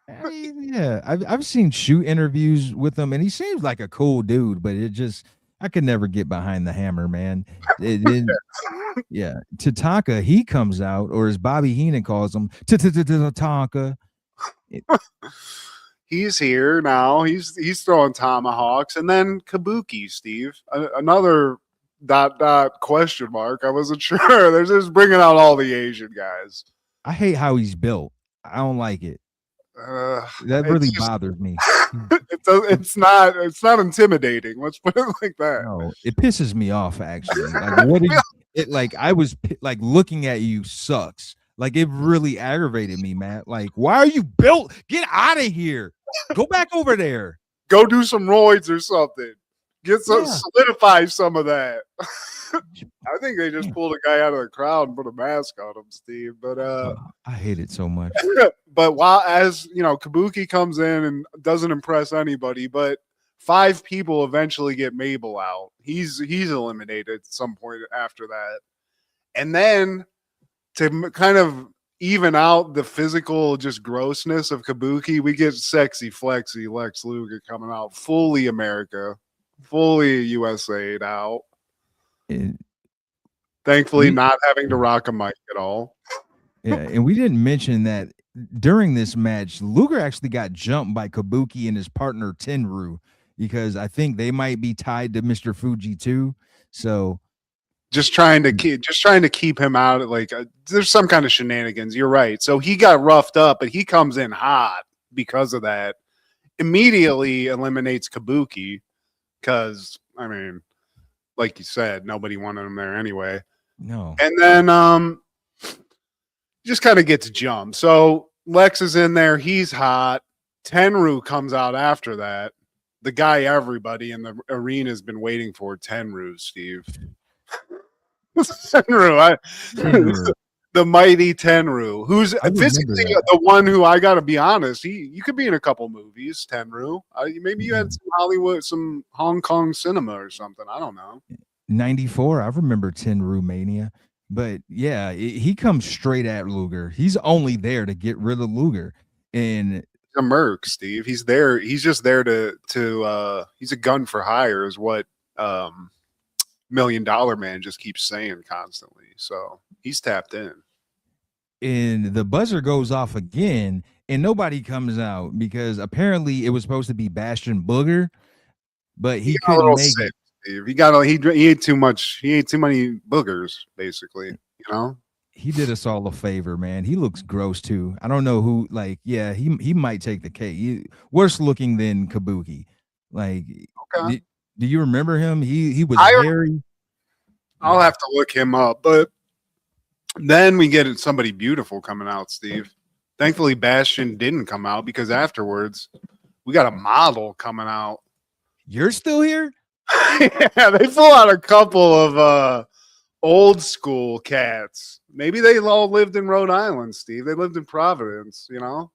I mean, yeah, I've seen shoot interviews with him, and he seems like a cool dude, but it just I could never get behind the hammer, man. Yeah, Tatanka, he comes out, or as Bobby Heenan calls him, Tatanka. He's here now. He's throwing tomahawks, and then Kabuki, Steve, another question mark. I wasn't sure. They're just bringing out all the Asian guys. I hate how he's built. I don't like it. That it's really just bothers me. it's not intimidating. Let's put it like that. No, it pisses me off actually. Like, what are you? It like I was like looking at you sucks. Like it really aggravated me, Matt. Like, why are you built? Get out of here. Go back over there. Go do some roids or something. Get some Yeah. solidify some of that. I think they just Yeah. pulled a guy out of the crowd and put a mask on him, Steve. But Oh, I hate it so much. but while as you know, Kabuki comes in and doesn't impress anybody, but 5 people eventually get Mabel out. He's eliminated at some point after that. And then to kind of even out the physical just grossness of Kabuki, we get sexy flexy Lex Luger coming out, fully America, fully USA out. And Thankfully, we, not having to rock a mic at all. yeah, and we didn't mention that during this match, Luger actually got jumped by Kabuki and his partner Tenru because I think they might be tied to Mr. Fuji too. So Just trying to keep him out. Like there's some kind of shenanigans. You're right. So he got roughed up, but he comes in hot because of that. Immediately eliminates Kabuki because I mean, like you said, nobody wanted him there anyway. no. And then just kind of gets jumped. So Lex is in there. He's hot. Tenru comes out after that. The guy everybody in the arena has been waiting for, Tenru, Steve. Tenru, Tenru. the mighty Tenru, who's I remember physically that. the one who I got to be honest, you could be in a couple movies, Tenru. Maybe you had some Hollywood, some Hong Kong cinema or something. I don't know. 94. I remember Tenru Mania. But yeah, he comes straight at Luger. He's only there to get rid of Luger. And He's a merc, Steve. He's there. He's just there to he's a gun for hire, is what $1 Million Man just keeps saying constantly. So he's tapped in. and the buzzer goes off again, and nobody comes out because apparently it was supposed to be Bastion Booger, but he got a couldn't little make sick, it. Steve. He ate too much. He ate too many boogers, basically. You know. He did us all a favor, man. He looks gross too. I don't know who. Like, yeah, he might take the cake. Worse looking than Kabuki. Like, Okay. do you remember him? He was I- hairy. I'll have to look him up, but then we get somebody beautiful coming out, Steve. Thankfully, Bastion didn't come out because afterwards we got a model coming out. You're still here? Yeah, they pull out a couple of old school cats. Maybe they all lived in Rhode Island, Steve. They lived in Providence, you know?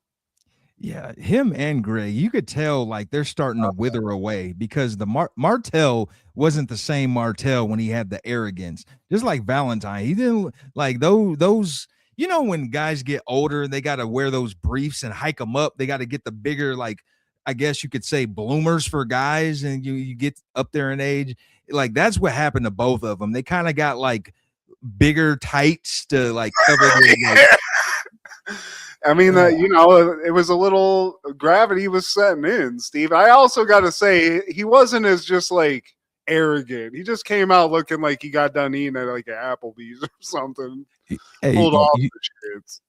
Yeah, him and Gray, you could tell like they're starting to wither away because the Martel wasn't the same Martel when he had the arrogance. Just like Valentine, he didn't like those. You know, when guys get older, they got to wear those briefs and hike them up. They got to get the bigger, like I guess you could say, bloomers for guys, and you get up there in age. Like that's what happened to both of them. They kind of got like bigger tights to like cover their. Like, I mean, you know, it was a little gravity was setting in, Steve. I also got to say, he wasn't as just like arrogant. He just came out looking like he got done eating at like an Applebee's or something. hey, Pulled off the shits.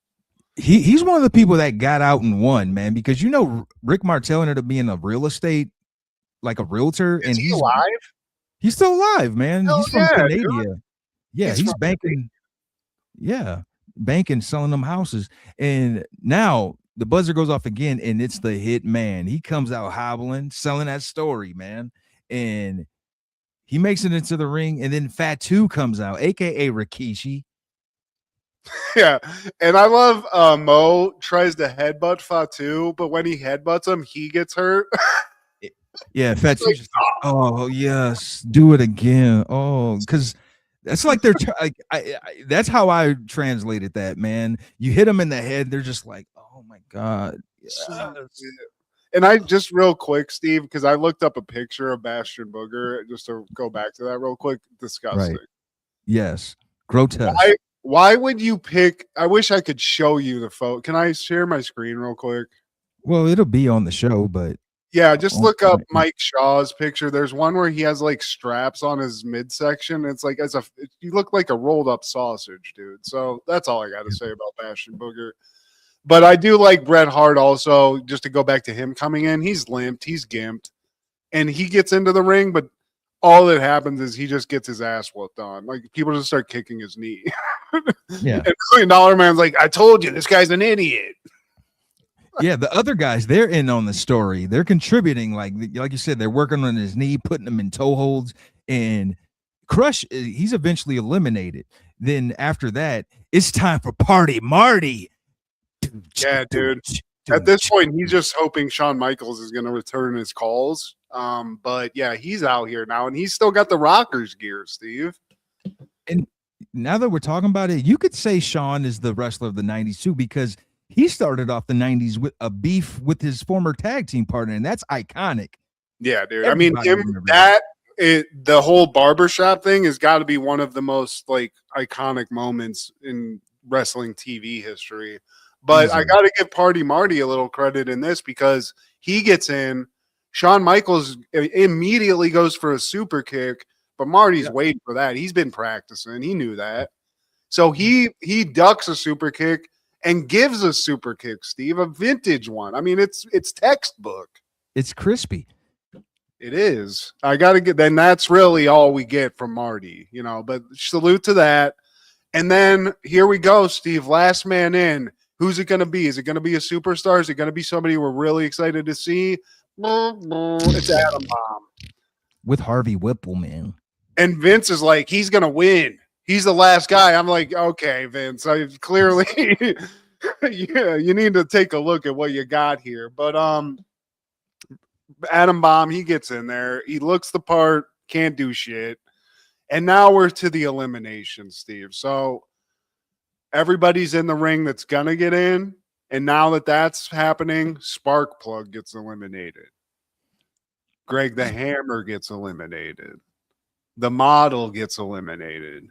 He's one of the people that got out and won, man, because you know Rick Martel ended up being a real estate, like a realtor, and he's alive. He's still alive, man. Hell He's from yeah, Canada. dude. Yeah, he's banking. Yeah, banking, selling them houses. And now the buzzer goes off again, and it's the hit man. He comes out hobbling, selling that story, man. And he makes it into the ring, and then Fatu comes out, aka Rikishi. Yeah, and I love Mo tries to headbutt Fatu, but when he headbutts him, he gets hurt. Yeah, Fatu. Oh yes, do it again. Oh, because that's like they're like that's how I translated that, man. You hit them in the head, they're just like, oh my god. Yes. And I just real quick, Steve, because I looked up a picture of Bastion Booger just to go back to that real quick. Disgusting. Right. Yes, grotesque. Why would you pick? I wish I could show you the photo. Can I share my screen real quick? Well, it'll be on the show, but yeah, just look up Mike Shaw's picture. There's one where he has like straps on his midsection. It's like you look like a rolled up sausage, dude. So that's all I got to say about Bastion Booger. But I do like Bret Hart also, just to go back to him coming in. He's limped, he's gimped, and he gets into the ring, but all that happens is he just gets his ass whooped on. Like, people just start kicking his knee. Yeah. And $1,000,000 Man's like, I told you, this guy's an idiot. Yeah, the other guys, they're in on the story. They're contributing, like you said, they're working on his knee, putting him in toe holds, and Crush, he's eventually eliminated. Then after that, it's time for Party Marty. Yeah, dude. At this point, he's just hoping Shawn Michaels is going to return his calls. But yeah, he's out here now, and he's still got the Rockers gear, Steve. And now that we're talking about it, you could say Shawn is the wrestler of the 90s too, because he started off the 90s with a beef with his former tag team partner, and that's iconic. Yeah, dude. Everybody I mean, the whole barbershop thing has got to be one of the most like iconic moments in wrestling TV history. But I got to give Party Marty a little credit in this, because he gets in. Shawn Michaels immediately goes for a super kick, but Marty's waiting for that. He's been practicing. He knew that. So he ducks a super kick and gives a super kick, Steve, a vintage one. I mean, it's textbook. It's crispy. It is. I got to get, then that's really all we get from Marty, you know, but salute to that. And then here we go, Steve, last man in. Who's it going to be? Is it going to be a superstar? Is it going to be somebody we're really excited to see? It's Adam Bomb. With Harvey Whipple, man. And Vince is like, he's going to win. He's the last guy. I'm like, okay, Vince, I clearly, yeah, you need to take a look at what you got here. But Adam Bomb, he gets in there. He looks the part, can't do shit. And now we're to the elimination, Steve. So everybody's in the ring that's going to get in. And now that that's happening, Sparkplug gets eliminated. Greg the Hammer gets eliminated. The Model gets eliminated.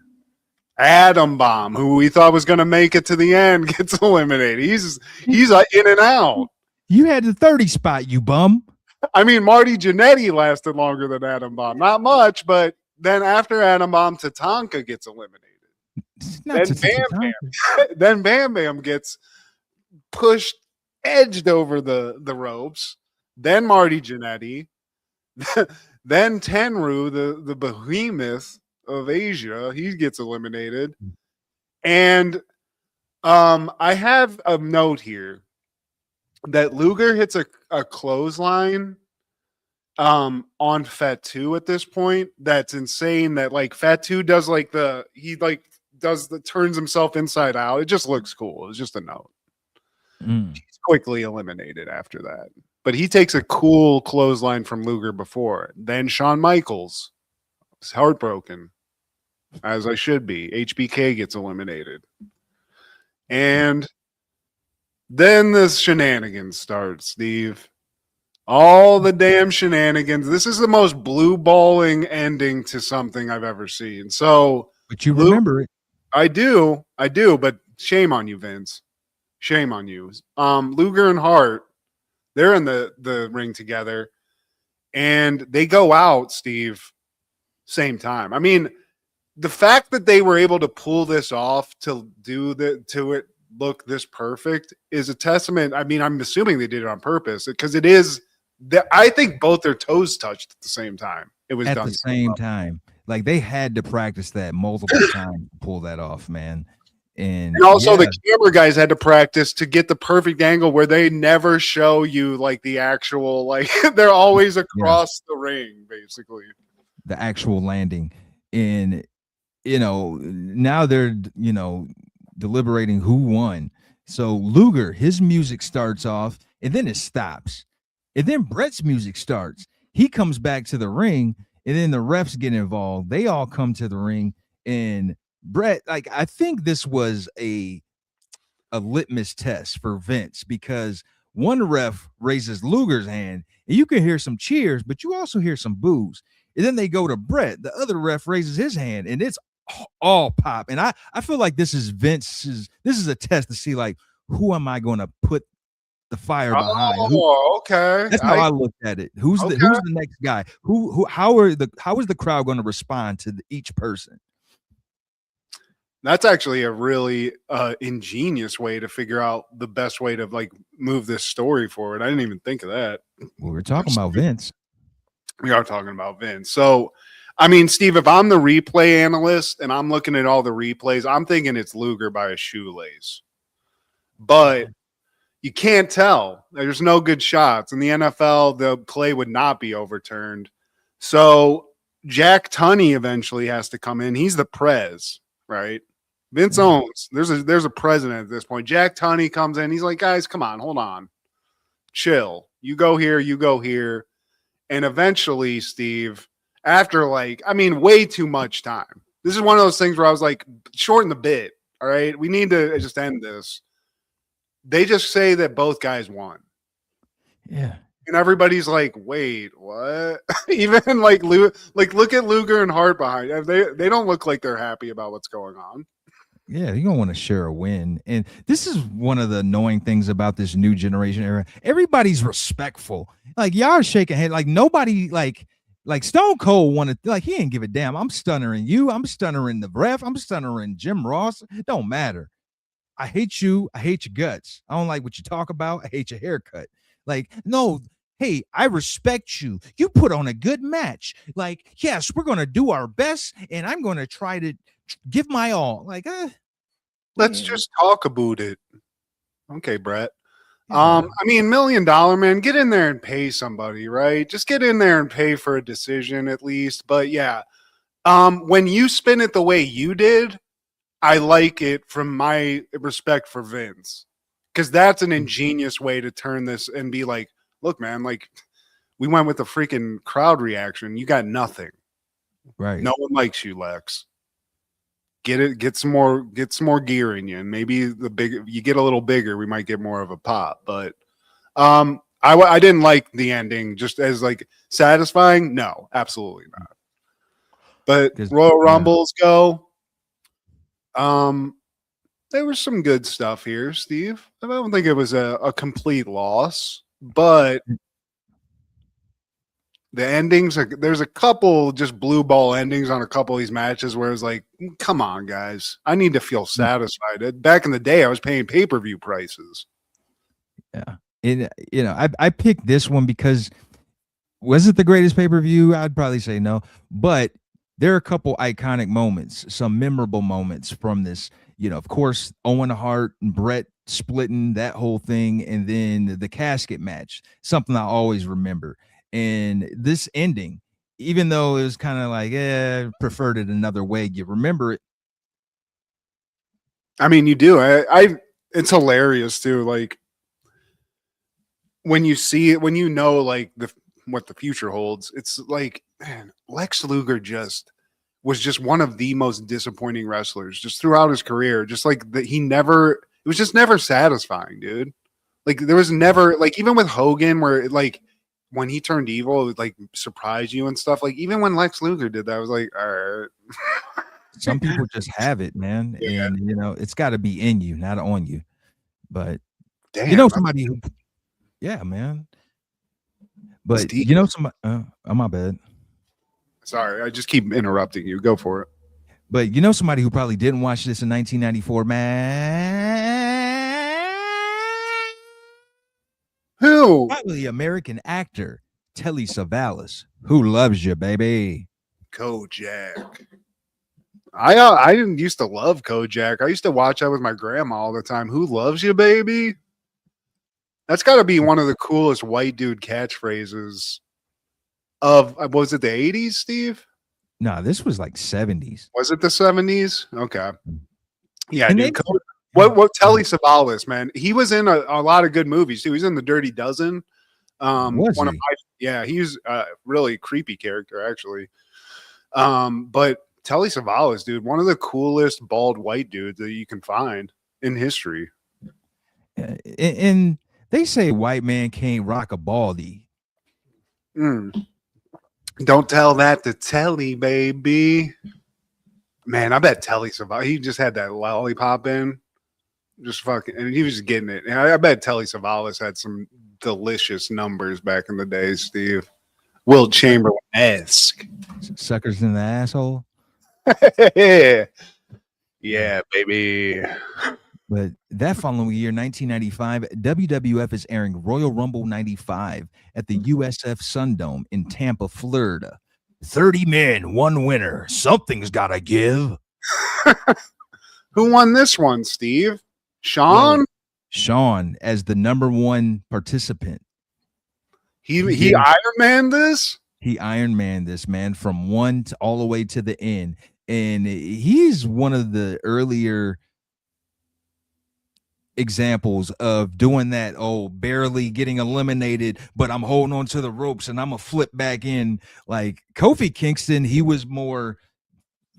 Adam Bomb, who we thought was going to make it to the end, gets eliminated. He's in and out. You had the 30 spot, you bum. I mean, Marty Jannetty lasted longer than Adam Bomb. Not much, but then after Adam Bomb, Tatanka gets eliminated. Then Bam Bam gets pushed, edged over the ropes. Then Marty Jannetty. Then Tenru, the behemoth of Asia, he gets eliminated. And I have a note here that Luger hits a clothesline on Fatu at this point. That's insane. That like Fatu does like turns himself inside out. It just looks cool. It's just a note. He's quickly eliminated after that. But he takes a cool clothesline from Luger before. Then Shawn Michaels is heartbroken, as I should be. HBK gets eliminated. And then the shenanigans start, Steve. All the damn shenanigans. This is the most blue balling ending to something I've ever seen. So, but you remember it. I do, but shame on you, Vince. Shame on you. Luger and Hart, they're in the ring together, and they go out, Steve, same time. I mean, the fact that they were able to pull this off to it look this perfect is a testament. I mean, I'm assuming they did it on purpose, because it is that I think both their toes touched at the same time. It was at done the same time. Like they had to practice that multiple times to pull that off, man. And also the camera guys had to practice to get the perfect angle where they never show you like the actual, like they're always across the ring, basically. The actual landing. And, now they're, deliberating who won. So Luger, his music starts off and then it stops. And then Bret's music starts. He comes back to the ring and then the refs get involved. They all come to the ring, and Bret, like, I think this was a litmus test for Vince, because one ref raises Luger's hand and you can hear some cheers, but you also hear some boos. And then they go to Bret. The other ref raises his hand and it's all pop. And I feel like this is Vince's, this is a test to see, like, who am I going to put the fire behind? Okay. That's how I looked at it. Who's the next guy? How is the crowd going to respond to each person? That's actually a really ingenious way to figure out the best way to like move this story forward. I didn't even think of that. Well, we're talking about Vince. We are talking about Vince. So, I mean, Steve, if I'm the replay analyst and I'm looking at all the replays, I'm thinking it's Luger by a shoelace. But you can't tell. There's no good shots. In the NFL, the play would not be overturned. So Jack Tunney eventually has to come in. He's the prez, right? Vince owns. There's a president at this point. Jack Tunney comes in. He's like, guys, come on, hold on. Chill. You go here, you go here. And eventually, Steve, after way too much time. This is one of those things where I was like, shorten the bit. All right. We need to just end this. They just say that both guys won. Yeah. And everybody's like, wait, what? Even look at Luger and Hart behind. They don't look like they're happy about what's going on. Yeah, you don't want to share a win. And this is one of the annoying things about this new generation era. Everybody's respectful. Like y'all are shaking head. Like nobody like Stone Cold wanted, like he didn't give a damn. I'm stunnering you. I'm stunnering the ref. I'm stunnering Jim Ross. It don't matter. I hate you. I hate your guts. I don't like what you talk about. I hate your haircut. Like, no, hey, I respect you. You put on a good match. Like, yes, we're going to do our best and I'm going to try to give my all. Like, let's just talk about it. Okay, Brett. Yeah. I mean, $1 Million Man, get in there and pay somebody, right? Just get in there and pay for a decision at least. But yeah, when you spin it the way you did, I like it from my respect for Vince, because that's an ingenious way to turn this and be like, look, man, like we went with the freaking crowd reaction. You got nothing. Right. No one likes you, Lex. Get some more gear in you, and maybe you get a little bigger, we might get more of a pop. But I didn't like the ending just as like satisfying. No, absolutely not. But Royal Rumbles go. There was some good stuff here, Steve. I don't think it was a complete loss, but the endings, there's a couple just blue ball endings on a couple of these matches where it's like, come on, guys. I need to feel satisfied. Back in the day, I was paying pay-per-view prices. Yeah. And, I picked this one because was it the greatest pay-per-view? I'd probably say no. But there are a couple iconic moments, some memorable moments from this. Of course, Owen Hart and Brett splitting that whole thing. And then the casket match, something I always remember. And this ending, even though it was kind of like, preferred it another way, you remember it. I mean, you do. It's hilarious too. Like when you see it, when you know like what the future holds, it's like, man, Lex Luger was just one of the most disappointing wrestlers just throughout his career. Just like that, it was just never satisfying, dude. Like there was never, like even with Hogan, where like when he turned evil, it would like surprise you and stuff. Like even when Lex Luger did that, I was like, all right. Some people just have it, man. Yeah. And it's got to be in you, not on you. But damn, somebody who, yeah, man. But somebody, my bad. Sorry, I just keep interrupting you. Go for it. But somebody who probably didn't watch this in 1994, man. Who? Probably American actor Telly Savalas. Who loves you, baby? Kojak. I didn't used to love Kojak. I used to watch that with my grandma all the time. Who loves you, baby? That's got to be one of the coolest white dude catchphrases of, was it the 80s, Steve? No, this was like 70s. Was it the 70s? Okay. Yeah, and dude. What Telly Savalas, man. He was in a lot of good movies too. He was in The Dirty Dozen. He's a really creepy character, actually. But Telly Savalas, dude, one of the coolest bald white dudes that you can find in history. And they say white man can't rock a baldy. Don't tell that to Telly, baby. Man, I bet Telly Savalas, he just had that lollipop in. Just fucking, and he was getting it. And I bet Telly Savalas had some delicious numbers back in the day, Steve. Will Chamberlain-esque. Suckers in the asshole. Yeah, Yeah, baby. But that following year, 1995, WWF is airing Royal Rumble 95 at the USF Sundome in Tampa, Florida. 30 men, one winner. Something's got to give. Who won this one, Steve? Well, Sean? Sean as the number one participant. He Iron Man this? He Iron Man this, man, from one to all the way to the end. And he's one of the earlier examples of doing that, barely getting eliminated, but I'm holding on to the ropes and I'm gonna flip back in. Like Kofi Kingston, he was more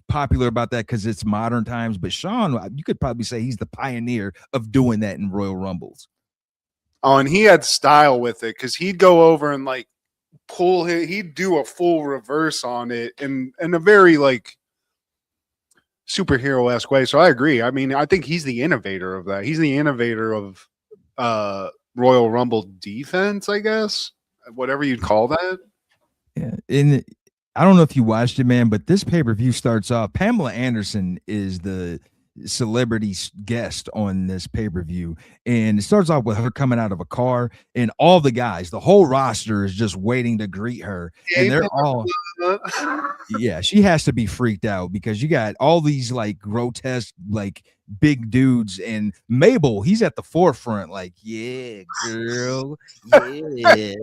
popular about that because it's modern times, but Sean, you could probably say he's the pioneer of doing that in Royal Rumbles. Oh, and he had style with it because he'd go over and like he'd do a full reverse on it in a very like superhero-esque way. So I agree. I mean, I think he's the innovator of that. He's the innovator of Royal Rumble defense, I guess. Whatever you'd call that. Yeah. And I don't know if you watched it, man, but this pay-per-view starts off. Pamela Anderson is the celebrity guest on this pay-per-view, and it starts off with her coming out of a car, and all the guys, the whole roster is just waiting to greet her, and they're all yeah, she has to be freaked out because you got all these like grotesque like big dudes, and Mabel, he's at the forefront like, yeah, girl, yeah.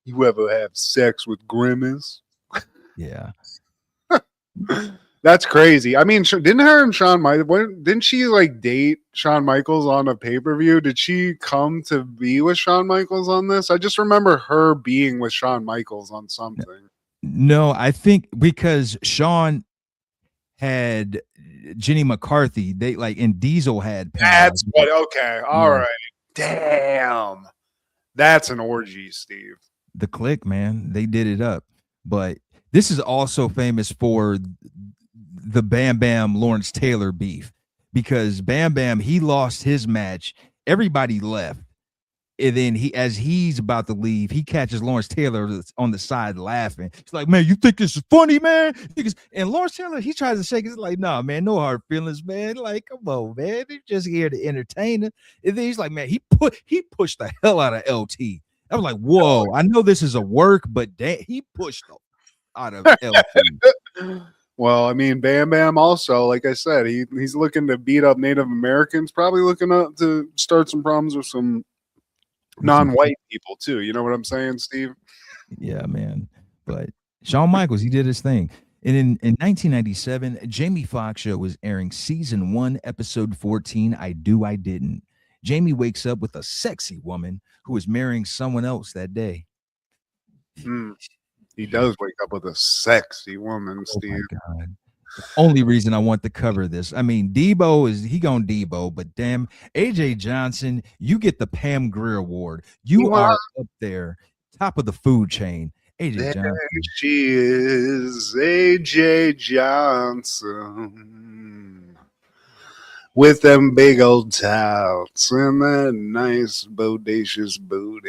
You ever have sex with Grimace? Yeah. That's crazy. I mean, didn't her and Shawn Michaels, didn't she like date Shawn Michaels on a pay-per-view? Did she come to be with Shawn Michaels on this? I just remember her being with Shawn Michaels on something. No, I think because Shawn had Jenny McCarthy, they like, and Diesel had Pam. That's what, okay. All right. Damn. That's an orgy, Steve. The Click, man, they did it up. But this is also famous for the Bam Bam Lawrence Taylor beef, because Bam Bam, he lost his match, everybody left, and then as he's about to leave, he catches Lawrence Taylor on the side laughing. He's like, man, you think this is funny, man? And Lawrence Taylor, he tries to shake it. He's like, nah, man, no hard feelings, man. Like, come on, man, they're just here to entertain him. And then he's like, man, he pushed the hell out of LT. I was like, whoa, I know this is a work, but he pushed out of LT. Well, I mean, Bam Bam also, like I said, he's looking to beat up Native Americans, probably looking to start some problems with some non-white people too. You know what I'm saying, Steve? Yeah, man. But Shawn Michaels, he did his thing. And in 1997, Jamie Foxx show was airing season 1, episode 14, I Do, I Didn't. Jamie wakes up with a sexy woman who is marrying someone else that day. He does wake up with a sexy woman, Steve. Oh my God. The only reason I want to cover this, I mean, Debo he gone Debo, but damn, AJ Johnson, you get the Pam Grier Award. You are up there, top of the food chain. AJ Johnson. She is AJ Johnson with them big old touts and that nice bodacious booty.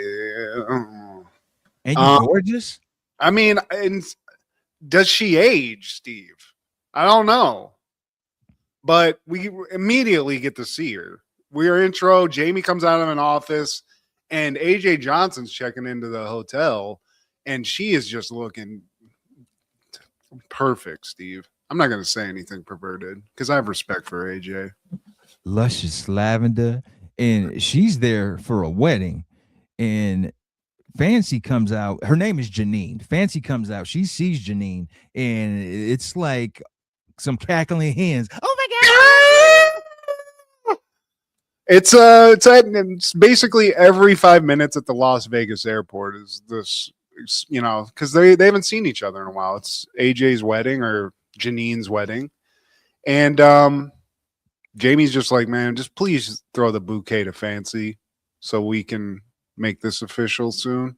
And you gorgeous? I mean, and does she age, Steve? I don't know. But we immediately get to see her. We're intro. Jamie comes out of an office, and AJ Johnson's checking into the hotel, and she is just looking perfect, Steve. I'm not going to say anything perverted because I have respect for AJ. Luscious lavender. And she's there for a wedding, and Fancy comes out. Her name is Janine. Fancy comes out. She sees Janine, and it's like some cackling hens. Oh my God! It's basically every 5 minutes at the Las Vegas airport is this, you know, because they haven't seen each other in a while. It's AJ's wedding or Janine's wedding, and Jamie's just like, man, just please throw the bouquet to Fancy so we can make this official soon.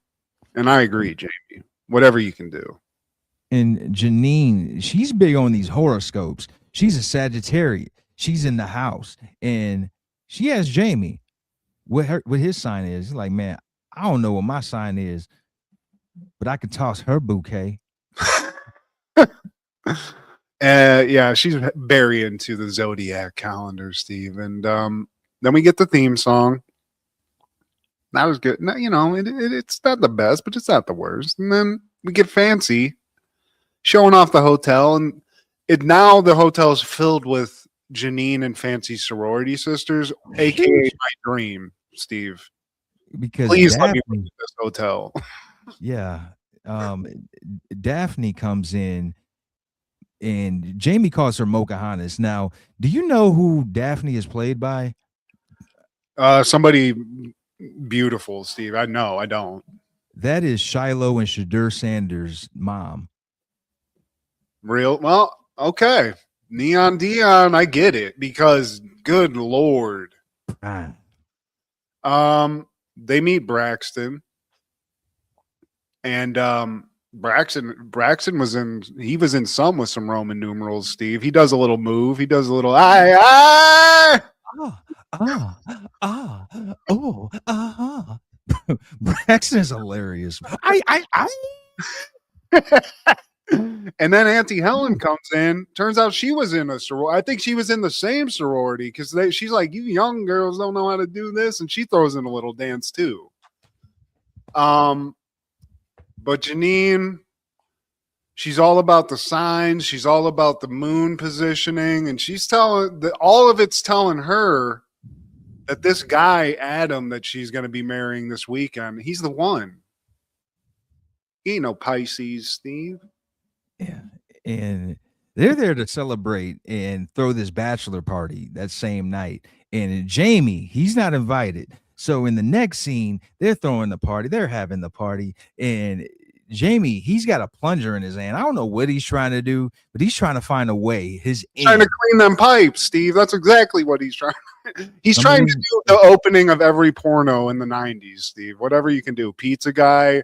And I agree, Jamie. Whatever you can do. And Janine, she's big on these horoscopes. She's a Sagittarius. She's in the house, and she asks Jamie what his sign is. He's like, man, I don't know what my sign is, but I could toss her bouquet. Yeah, she's very into the zodiac calendar, Steve. And then we get the theme song. That was good. No, it's not the best, but it's not the worst. And then we get Fancy showing off the hotel, and now the hotel's filled with Janine and Fancy sorority sisters, aka my dream, Steve. Because Please let me Daphne, work at this hotel. yeah, um, Daphne comes in and Jamie calls her Pocahontas. Now, do you know who Daphne is played by? Somebody beautiful, Steve. I know. I don't. That is Shiloh and Shadur Sanders' mom. Real? Well, okay. Neon Dion, I get it because good Lord. Ah. They meet Braxton, and Braxton was in some with some Roman numerals, Steve. He does a little move. He does a little Braxton is hilarious. And then Auntie Helen comes in. Turns out she was in a sorority. I think she was in the same sorority because she's like, you young girls don't know how to do this, and she throws in a little dance too. But Janine, she's all about the signs. She's all about the moon positioning, and she's telling that all of it's telling her that this guy Adam that she's going to be marrying this weekend, he's the one. He ain't no Pisces, Steve. Yeah, and they're there to celebrate and throw this bachelor party that same night. And Jamie, he's not invited. So in the next scene, they're throwing the party, they're having the party, and Jamie, he's got a plunger in his hand. I don't know what he's trying to do, but he's trying to find a way. Trying to clean them pipes, Steve. That's exactly what he's trying. He's trying to do the opening of every porno in the 90s, Steve. Whatever you can do. Pizza guy,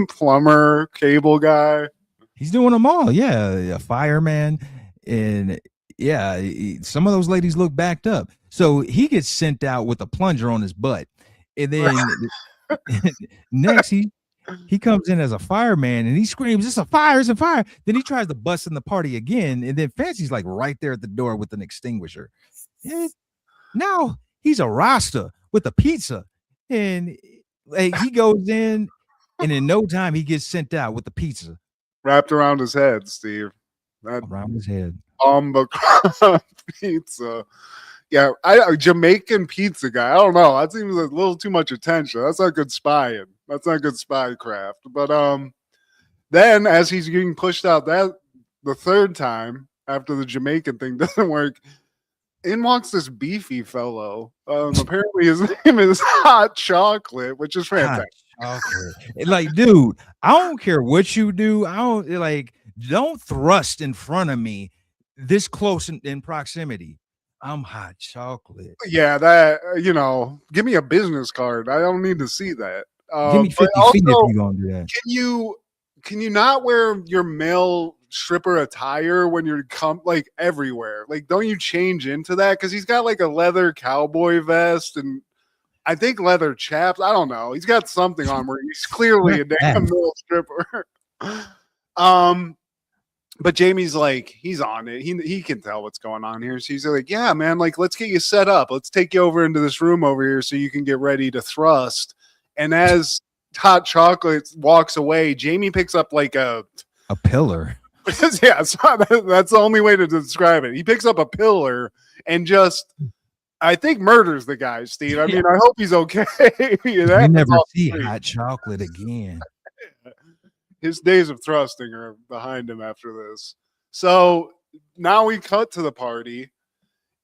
plumber, cable guy. He's doing them all. Yeah, a fireman. And yeah, some of those ladies look backed up. So he gets sent out with a plunger on his butt. And then next he comes in as a fireman and he screams, "It's a fire, it's a fire." Then he tries to bust in the party again. And then Fancy's like right there at the door with an extinguisher. And now he's a Rasta with a pizza. And like, he goes in and in no time he gets sent out with the pizza. Wrapped around his head, Steve. Around his head. Pizza. Yeah, Jamaican pizza guy. I don't know. That seems a little too much attention. That's not good spying. That's not good spy craft. But then as he's getting pushed out the third time after the Jamaican thing doesn't work, in walks this beefy fellow. Apparently his name is Hot Chocolate, which is fantastic. Chocolate. Like, dude, I don't care what you do. Don't thrust in front of me this close in proximity. I'm Hot Chocolate. Yeah, that give me a business card. I don't need to see that. Give me 50 feet if you're gonna do that. Can you not wear your male stripper attire when you're like everywhere? Like, don't you change into that? Because he's got like a leather cowboy vest and I think leather chaps. I don't know. He's got something on where he's clearly a damn male stripper. But Jamie's like, he's on it. He can tell what's going on here. So he's like, yeah, man, like, let's get you set up. Let's take you over into this room over here so you can get ready to thrust. And as Hot Chocolate walks away, Jamie picks up like a pillar. Yeah, so that's the only way to describe it. He picks up a pillar and just, I think, murders the guy, Steve. I mean, I hope he's okay. You never see Hot Chocolate again. His days of thrusting are behind him after this. So now we cut to the party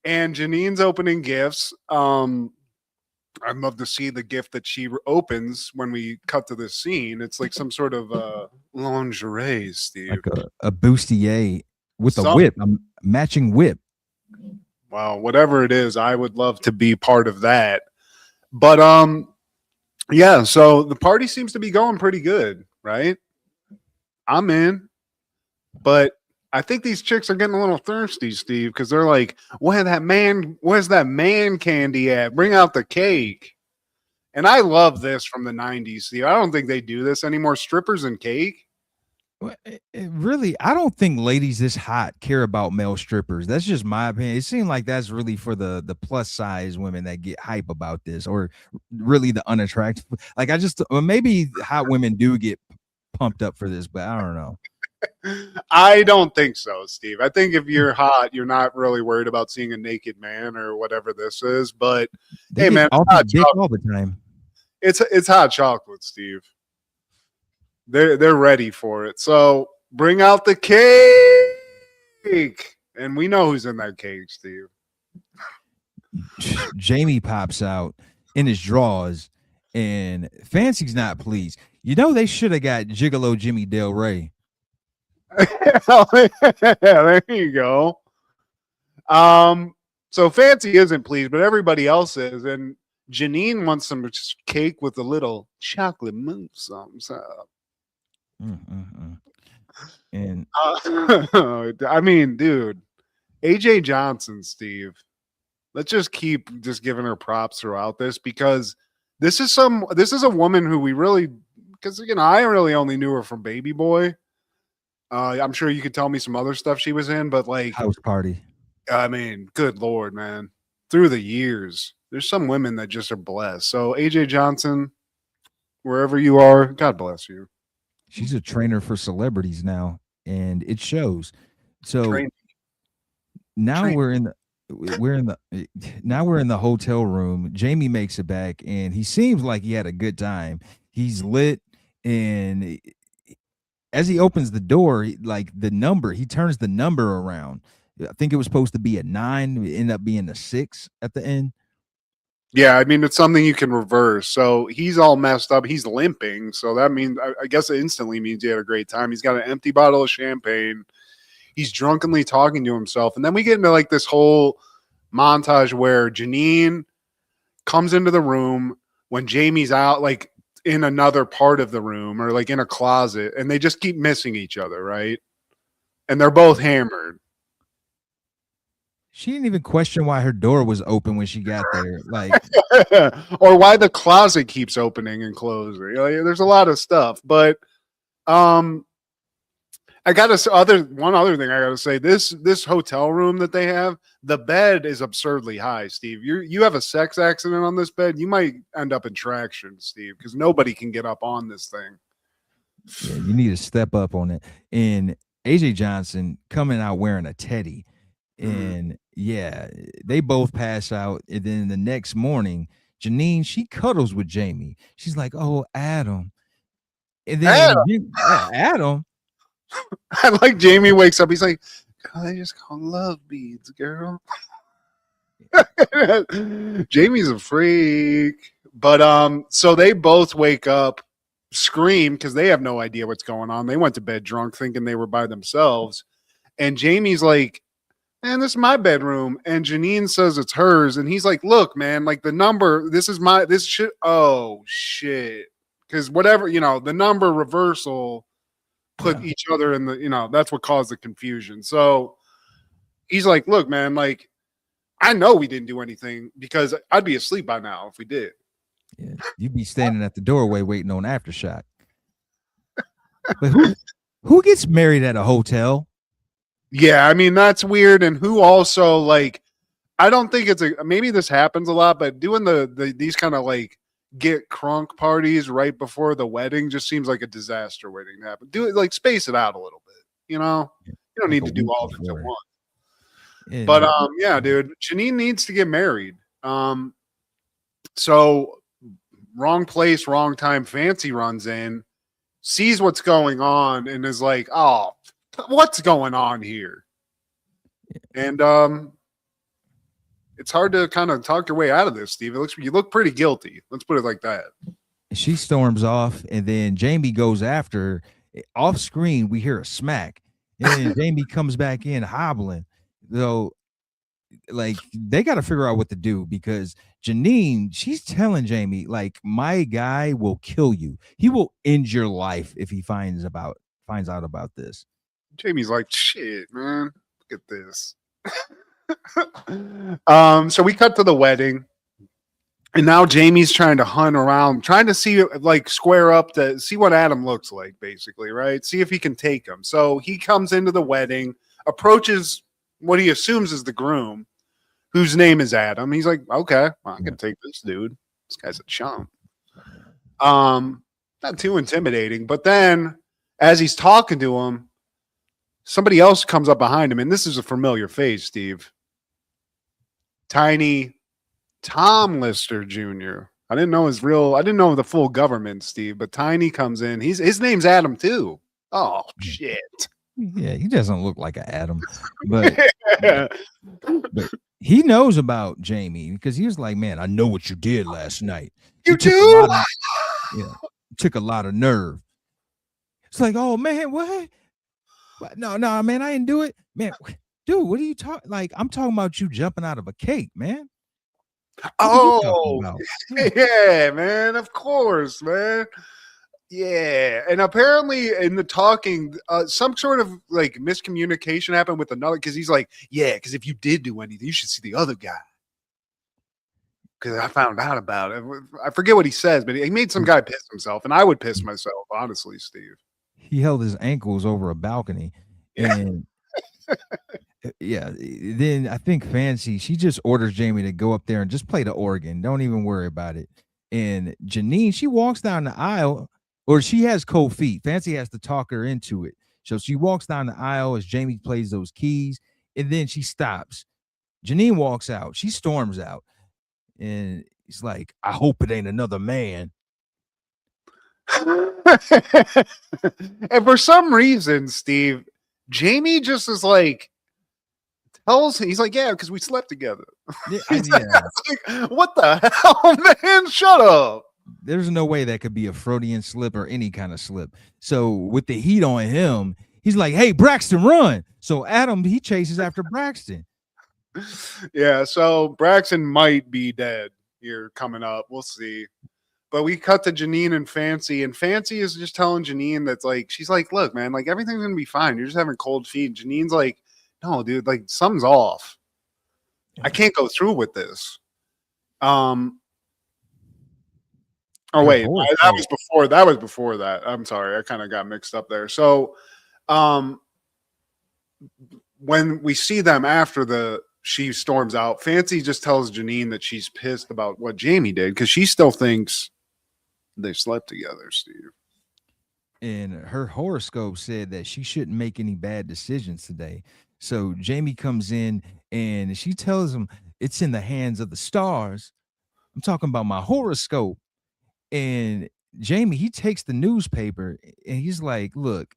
and Janine's opening gifts. I'd love to see the gift that she opens when we cut to this scene. It's like some sort of lingerie, Steve. Like a bustier with a whip, a matching whip. Wow, whatever it is, I would love to be part of that. But yeah, so the party seems to be going pretty good, right? I'm in, but I think these chicks are getting a little thirsty, Steve, because they're like, where's that man candy at? Bring out the cake. And I love this from the 90s, Steve. I don't think they do this anymore. Strippers and cake. Really, I don't think ladies this hot care about male strippers. That's just my opinion. It seems like that's really for the plus size women that get hype about this, or really the unattractive. Like I just, or maybe hot women do get pumped up for this, but I don't know. I don't think so, Steve. I think if you're hot, you're not really worried about seeing a naked man or whatever this is. But They hey, get man, it's hot offered dick chocolate. all the time. It's hot chocolate, Steve. They're ready for it. So bring out the cake, and we know who's in that cake, Steve. Jamie pops out in his drawers, and Fancy's not pleased. You know they should have got Gigolo Jimmy Del Rey. There you go. So Fancy isn't pleased, but everybody else is, and Janine wants some cake with a little chocolate mousse on top. And I mean, dude, AJ Johnson, Steve. Let's just keep just giving her props throughout this, because this is a woman who we really, because I really only knew her from Baby Boy. I'm sure you could tell me some other stuff she was in, but like House Party. I mean, good Lord, man. Through the years, there's some women that just are blessed. So AJ Johnson, wherever you are, God bless you. She's a trainer for celebrities now, and it shows. So Train. now Train. we're in the hotel room. Jamie makes it back, and he seems like he had a good time. He's lit, and as he opens the door, like the number, he turns the number around. I think it was supposed to be a 9, it ended up being a 6 at the end. Yeah, I mean, it's something you can reverse. So he's all messed up. He's limping. So that means, I guess it instantly means he had a great time. He's got an empty bottle of champagne. He's drunkenly talking to himself. And then we get into like this whole montage where Janine comes into the room when Jamie's out, like in another part of the room or like in a closet, and they just keep missing each other, right? And they're both hammered. She didn't even question why her door was open when she got there. Like, or why the closet keeps opening and closing. There's a lot of stuff, but I got one other thing I got to say. This hotel room that they have, the bed is absurdly high, Steve. You have a sex accident on this bed, you might end up in traction, Steve, because nobody can get up on this thing. yeah, you need to step up on it. And AJ Johnson coming out wearing a teddy. And yeah, they both pass out. And then the next morning, Janine, she cuddles with Jamie. She's like, "Oh, Adam." And then Adam. I like Jamie wakes up. He's like, "God, they just call love beads, girl." Jamie's a freak. But so they both wake up, scream because they have no idea what's going on. They went to bed drunk, thinking they were by themselves. And Jamie's like, "Man, this is my bedroom." And Janine says it's hers. And he's like, "Look, man, like the number, this shit. Oh, shit." Because whatever, the number reversal put each other in the, that's what caused the confusion. So he's like, "Look, man, like, I know we didn't do anything because I'd be asleep by now if we did." Yeah, you'd be standing at the doorway waiting on aftershock. But who gets married at a hotel? Yeah, I mean, that's weird. And who also, like, I don't think maybe this happens a lot, but doing these kind of like get crunk parties right before the wedding just seems like a disaster waiting to happen. Do it, like, space it out a little bit, you don't like need to do all this at once. Yeah. But yeah, dude, Janine needs to get married. So wrong place, wrong time. Fancy runs in, sees what's going on, and is like, "Oh, what's going on here?" And it's hard to kind of talk your way out of this, Steve. You look pretty guilty. Let's put it like that. She storms off, and then Jamie goes after her. Off screen, we hear a smack, and then Jamie comes back in hobbling. So, like, they got to figure out what to do, because Janine, she's telling Jamie, like, my guy will kill you. He will end your life if he finds out about this. Jamie's like, "Shit, man, look at this." So we cut to the wedding. And now Jamie's trying to hunt around, trying to see, like, square up to see what Adam looks like, basically, right? See if he can take him. So he comes into the wedding, approaches what he assumes is the groom, whose name is Adam. He's like, okay, well, I can take this dude. This guy's a chump. Not too intimidating. But then, as he's talking to him, somebody else comes up behind him, and this is a familiar face, Steve. Tiny Tom Lister Jr. I didn't know the full government, Steve, but Tiny comes in. His name's Adam too. Oh shit. Yeah, he doesn't look like an Adam, but but he knows about Jamie because he was like, man, I know what you did last night. You took do? a lot of, yeah, took a lot of nerve. It's like, oh man, what? No, man, I didn't do it, man. Dude, what are you talking? Like, I'm talking about you jumping out of a cake, man. Oh, yeah, man. Of course, man. Yeah, and apparently in the talking, some sort of like miscommunication happened with another because he's like, yeah, because if you did do anything, you should see the other guy. Because I found out about it. I forget what he says, but he made some guy piss himself, and I would piss myself, honestly, Steve. He held his ankles over a balcony, and yeah, then I think Fancy, she just orders Jamie to go up there and just play the organ. Don't even worry about it. And Janine, she walks down the aisle, or she has cold feet. Fancy has to talk her into it. So she walks down the aisle as Jamie plays those keys, and then she stops. Janine walks out. She storms out. And it's like, I hope it ain't another man. And for some reason, Steve, Jamie just is like, he's like, yeah, because we slept together. Yeah, like, what the hell, man? Shut up. There's no way that could be a Freudian slip or any kind of slip. So with the heat on him, he's like, hey, Braxton, run. So Adam, he chases after Braxton. Yeah, so Braxton might be dead here coming up. We'll see. But we cut to Janine and Fancy is just telling Janine that's like, she's like, look, man, like everything's gonna be fine. You're just having cold feet. And Janine's like, no, dude, like something's off. I can't go through with this. Oh wait, that was before that. I'm sorry, I kind of got mixed up there. So when we see them after she storms out, Fancy just tells Janine that she's pissed about what Jamie did because she still thinks they slept together, Steve. And her horoscope said that she shouldn't make any bad decisions today. So Jamie comes in and she tells him it's in the hands of the stars. I'm talking about my horoscope. And Jamie, he takes the newspaper and he's like, look,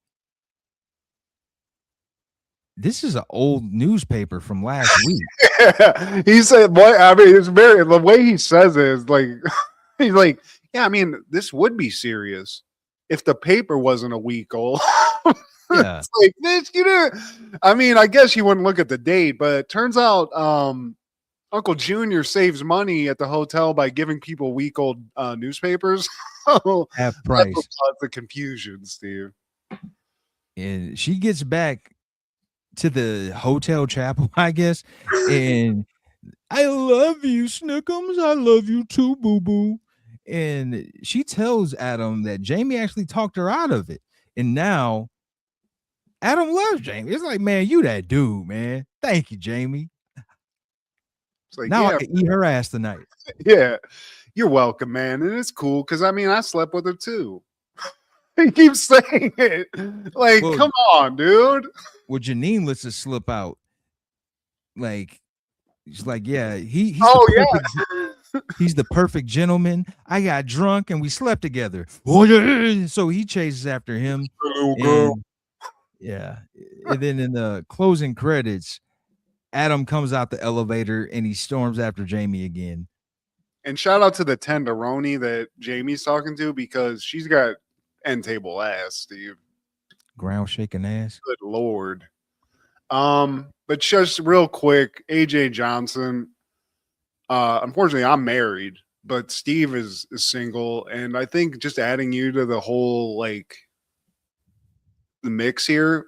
this is an old newspaper from last week. Yeah. He said, boy, I mean, the way he says it is like, he's like, yeah, I mean, this would be serious if the paper wasn't a week old. Yeah. It's like, this, I mean, I guess you wouldn't look at the date, but it turns out Uncle Junior saves money at the hotel by giving people week-old newspapers. Half price. That's lots of confusion, Steve. And she gets back to the hotel chapel, I guess, and I love you, Snickums. I love you too, boo-boo. And she tells Adam that Jamie actually talked her out of it. And now Adam loves Jamie. It's like, man, you that dude, man. Thank you, Jamie. It's like, now I can eat her ass tonight. Yeah, you're welcome, man. And it's cool because I mean, I slept with her too. He keeps saying it. Like, come on, dude. Well, Janine lets it slip out. Like, she's like, yeah, he's the perfect gentleman. I got drunk and we slept together. So he chases after him. And, yeah. And then in the closing credits, Adam comes out the elevator and he storms after Jamie again. And shout out to the tenderoni that Jamie's talking to because she's got end table ass, Steve. Ground shaking ass. Good Lord. But just real quick, AJ Johnson. Unfortunately, I'm married, but Steve is single, and I think just adding you to the whole like the mix here,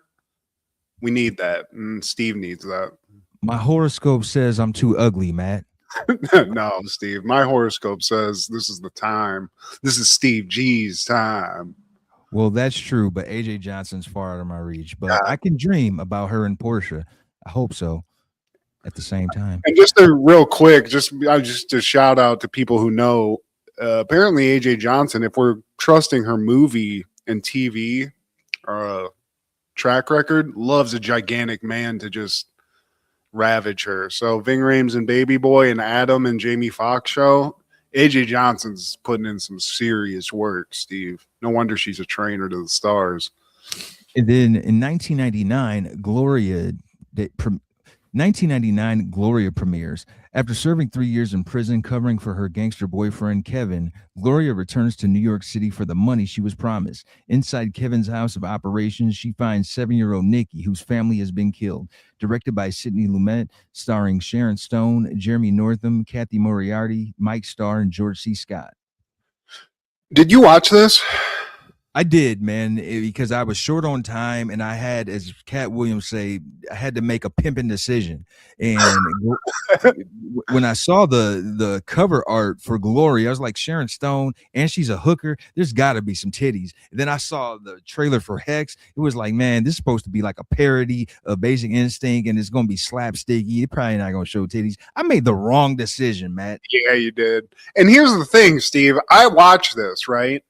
we need that, and Steve needs that. My horoscope says I'm too ugly, Matt. No, Steve. My horoscope says this is the time. This is Steve G's time. Well, that's true, but AJ Johnson's far out of my reach. But Yeah. I can dream about her and Portia. I hope so. At the same time, And just a real quick, just a shout out to people who know. Apparently, AJ Johnson, if we're trusting her movie and TV track record, loves a gigantic man to just ravage her. So Ving Rhames and Baby Boy and Adam and Jamie Foxx show. AJ Johnson's putting in some serious work, Steve. No wonder she's a trainer to the stars. and then in 1999, Gloria premieres. After serving 3 years in prison covering for her gangster boyfriend, Kevin, Gloria returns to New York City for the money she was promised. Inside Kevin's house of operations, she finds 7-year-old Nikki, whose family has been killed. Directed by Sidney Lumet, starring Sharon Stone, Jeremy Northam, Kathy Moriarty, Mike Starr, and George C. Scott. Did you watch this? I did, man, because I was short on time, and I had, as Cat Williams say, I had to make a pimping decision. And when I saw the cover art for Glory, I was like, Sharon Stone, and she's a hooker. There's got to be some titties. And then I saw the trailer for Hex. It was like, man, this is supposed to be like a parody of Basic Instinct, and it's going to be slapsticky. It's probably not going to show titties. I made the wrong decision, Matt. Yeah, you did. And here's the thing, Steve. I watched this, right?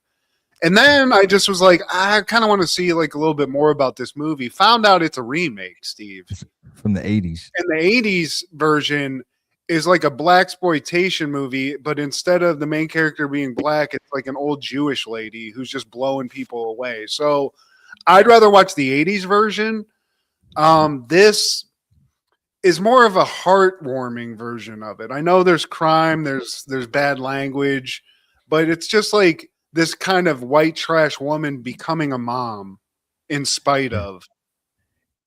And then I just was like, I kind of want to see like a little bit more about this movie. Found out it's a remake, Steve. From the 80s. And the 80s version is like a blaxploitation movie, but instead of the main character being black, it's like an old Jewish lady who's just blowing people away. So I'd rather watch the 80s version. This is more of a heartwarming version of it. I know there's crime, there's bad language, but it's just like this kind of white trash woman becoming a mom in spite of.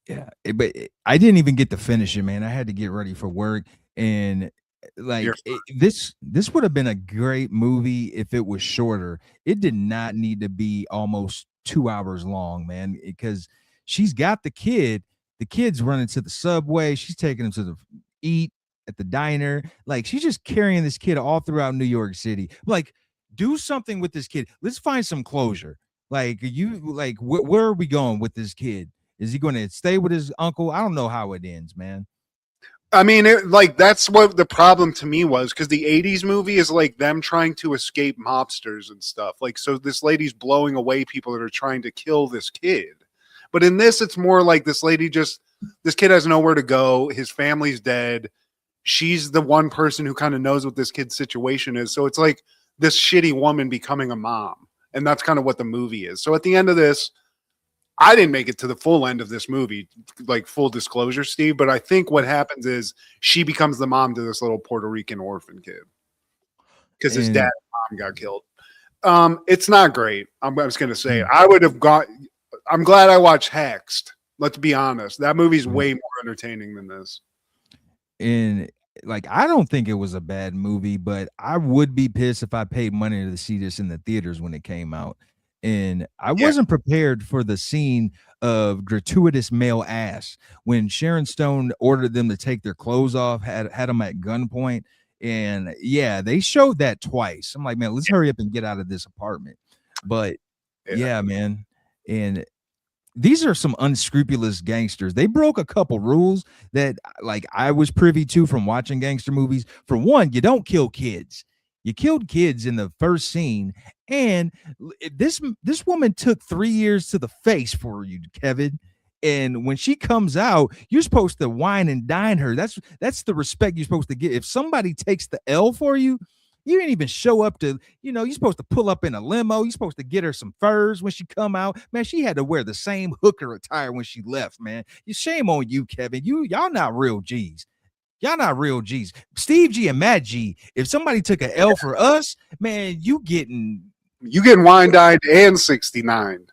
Yeah, but I didn't even get to finish it, man. I had to get ready for work, and like this would have been a great movie if it was shorter. It did not need to be almost 2 hours long, man, because she's got the kid. The kid's running to the subway. She's taking him to the eat at the diner. Like, she's just carrying this kid all throughout New York City. Like, do something with this kid. Let's find some closure. Like, where are we going with this kid? Is he going to stay with his uncle? I don't know how it ends, man. I mean, that's what the problem to me was, because the 80s movie is like them trying to escape mobsters and stuff. Like, so this lady's blowing away people that are trying to kill this kid. But in this, it's more like this kid has nowhere to go. His family's dead. She's the one person who kind of knows what this kid's situation is. So it's like this shitty woman becoming a mom. And that's kind of what the movie is. So at the end of this, I didn't make it to the full end of this movie, like full disclosure, Steve. But I think what happens is she becomes the mom to this little Puerto Rican orphan kid because his dad and mom got killed. It's not great. I was going to say I would have got. I'm glad I watched Hexed. Let's be honest. That movie's way more entertaining than this. And like, I don't think it was a bad movie, but I would be pissed if I paid money to see this in the theaters when it came out. And I wasn't prepared for the scene of gratuitous male ass when Sharon Stone ordered them to take their clothes off, had them at gunpoint. And yeah, they showed that twice. I'm like, man, let's hurry up and get out of this apartment. But yeah, man. And these are some unscrupulous gangsters. They broke a couple rules that, like, I was privy to from watching gangster movies. For one, you don't kill kids. You killed kids in the first scene, and this woman took 3 years to the face for you, Kevin. And when she comes out, you're supposed to wine and dine her. That's the respect you're supposed to get. If somebody takes the L for you, you didn't even show up to, you're supposed to pull up in a limo. You're supposed to get her some furs when she come out. Man, she had to wear the same hooker attire when she left, man. Shame on you, Kevin. Y'all not real G's. Y'all not real G's. Steve G and Matt G, if somebody took an L for us, man, you getting wine dined and 69.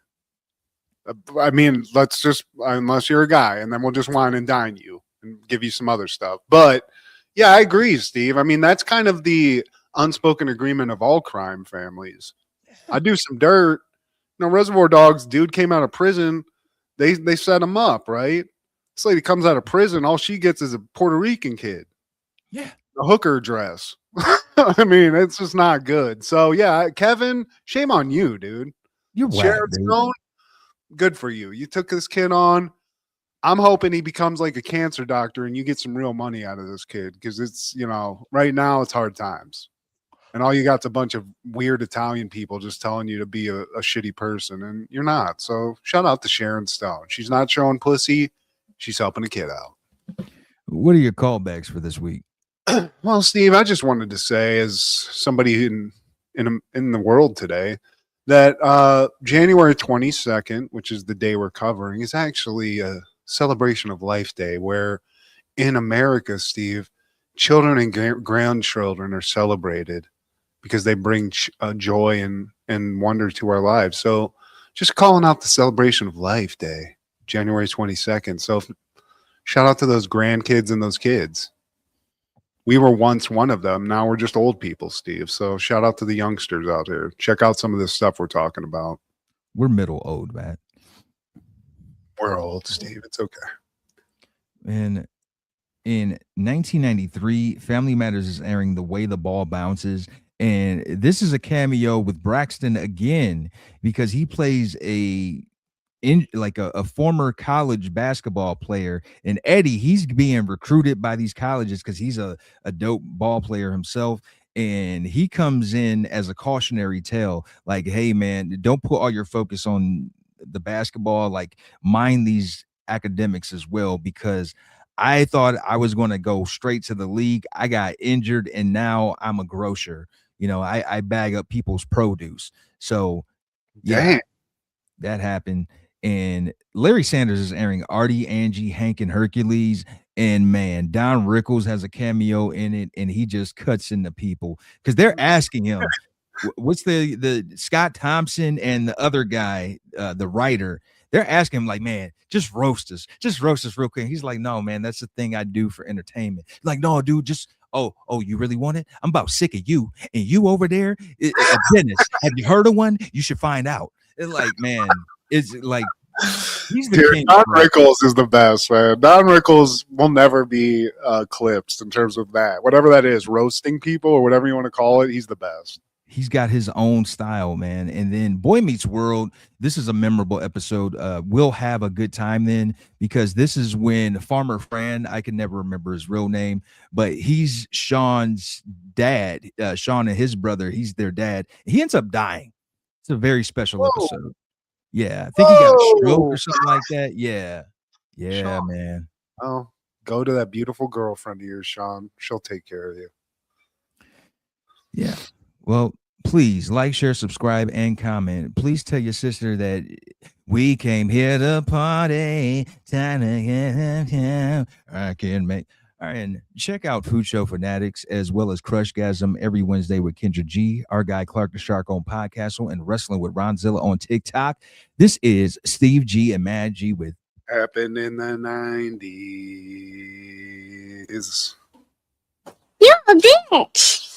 I mean, let's just, unless you're a guy, and then we'll just wine and dine you and give you some other stuff. But yeah, I agree, Steve. I mean, that's kind of the unspoken agreement of all crime families. I do some dirt. Reservoir Dogs, dude came out of prison. They set him up, right? This lady comes out of prison. All she gets is a Puerto Rican kid. Yeah. a hooker dress. I mean, it's just not good. So yeah, Kevin, shame on you, dude. You're whack, Sharon dude. Stone, good for you. You took this kid on. I'm hoping he becomes like a cancer doctor and you get some real money out of this kid because it's, right now it's hard times. And all you got's a bunch of weird Italian people just telling you to be a shitty person, and you're not. So shout out to Sharon Stone. She's not showing pussy. She's helping a kid out. What are your callbacks for this week? Well, Steve, I just wanted to say, as somebody in the world today, that January 22nd, which is the day we're covering, is actually a celebration of Life Day, where in America, Steve, children and grandchildren are celebrated because they bring joy and wonder to our lives. So just calling out the celebration of Life Day, January 22nd. So shout out to those grandkids and those kids. We were once one of them. Now we're just old people, Steve. So shout out to the youngsters out there. Check out some of this stuff we're talking about. We're middle old, man. We're old, Steve. It's okay. And in 1993, Family Matters is airing The Way the Ball Bounces. And this is a cameo with Braxton again, because he plays a former college basketball player. And Eddie, he's being recruited by these colleges because he's a dope ball player himself. And he comes in as a cautionary tale, like, hey man, don't put all your focus on the basketball, like mind these academics as well, because I thought I was going to go straight to the league. I got injured and now I'm a grocer. I bag up people's produce. So yeah, Damn. that happened. And Larry Sanders is airing Artie, Angie, Hank, and Hercules. And man, Don Rickles has a cameo in it, and he just cuts into people because they're asking him, what's the Scott Thompson and the other guy, the writer, they're asking him like, man, just roast us real quick. He's like, no, man, that's the thing I do for entertainment. Like, no, dude, just oh, you really want it? I'm about sick of you and you over there, a dentist. Have you heard of one? You should find out. It's like, man, it's like he's the king. Don Rickles is the best, man. Don Rickles will never be eclipsed in terms of that. Whatever that is, roasting people or whatever you want to call it, he's the best. He's got his own style, man. And then Boy Meets World, this is a memorable episode. We'll have a good time then, because this is when Farmer Fran, I can never remember his real name, but he's Sean's dad. Sean and his brother, he's their dad. He ends up dying. It's a very special episode. Yeah, I think he got a stroke or something like that. Yeah, Sean. Man. Oh, go to that beautiful girlfriend of yours, Sean. She'll take care of you. Yeah. Well, please like, share, subscribe, and comment. Please tell your sister that we came here to party. Time to get I can make. All right, and check out Food Show Fanatics as well as Crushgasm every Wednesday with Kendra G, our guy Clark the Shark on Podcastle, and Wrestling with Ronzilla on TikTok. This is Steve G and Mad G with Happened in the 90s. You're a bitch.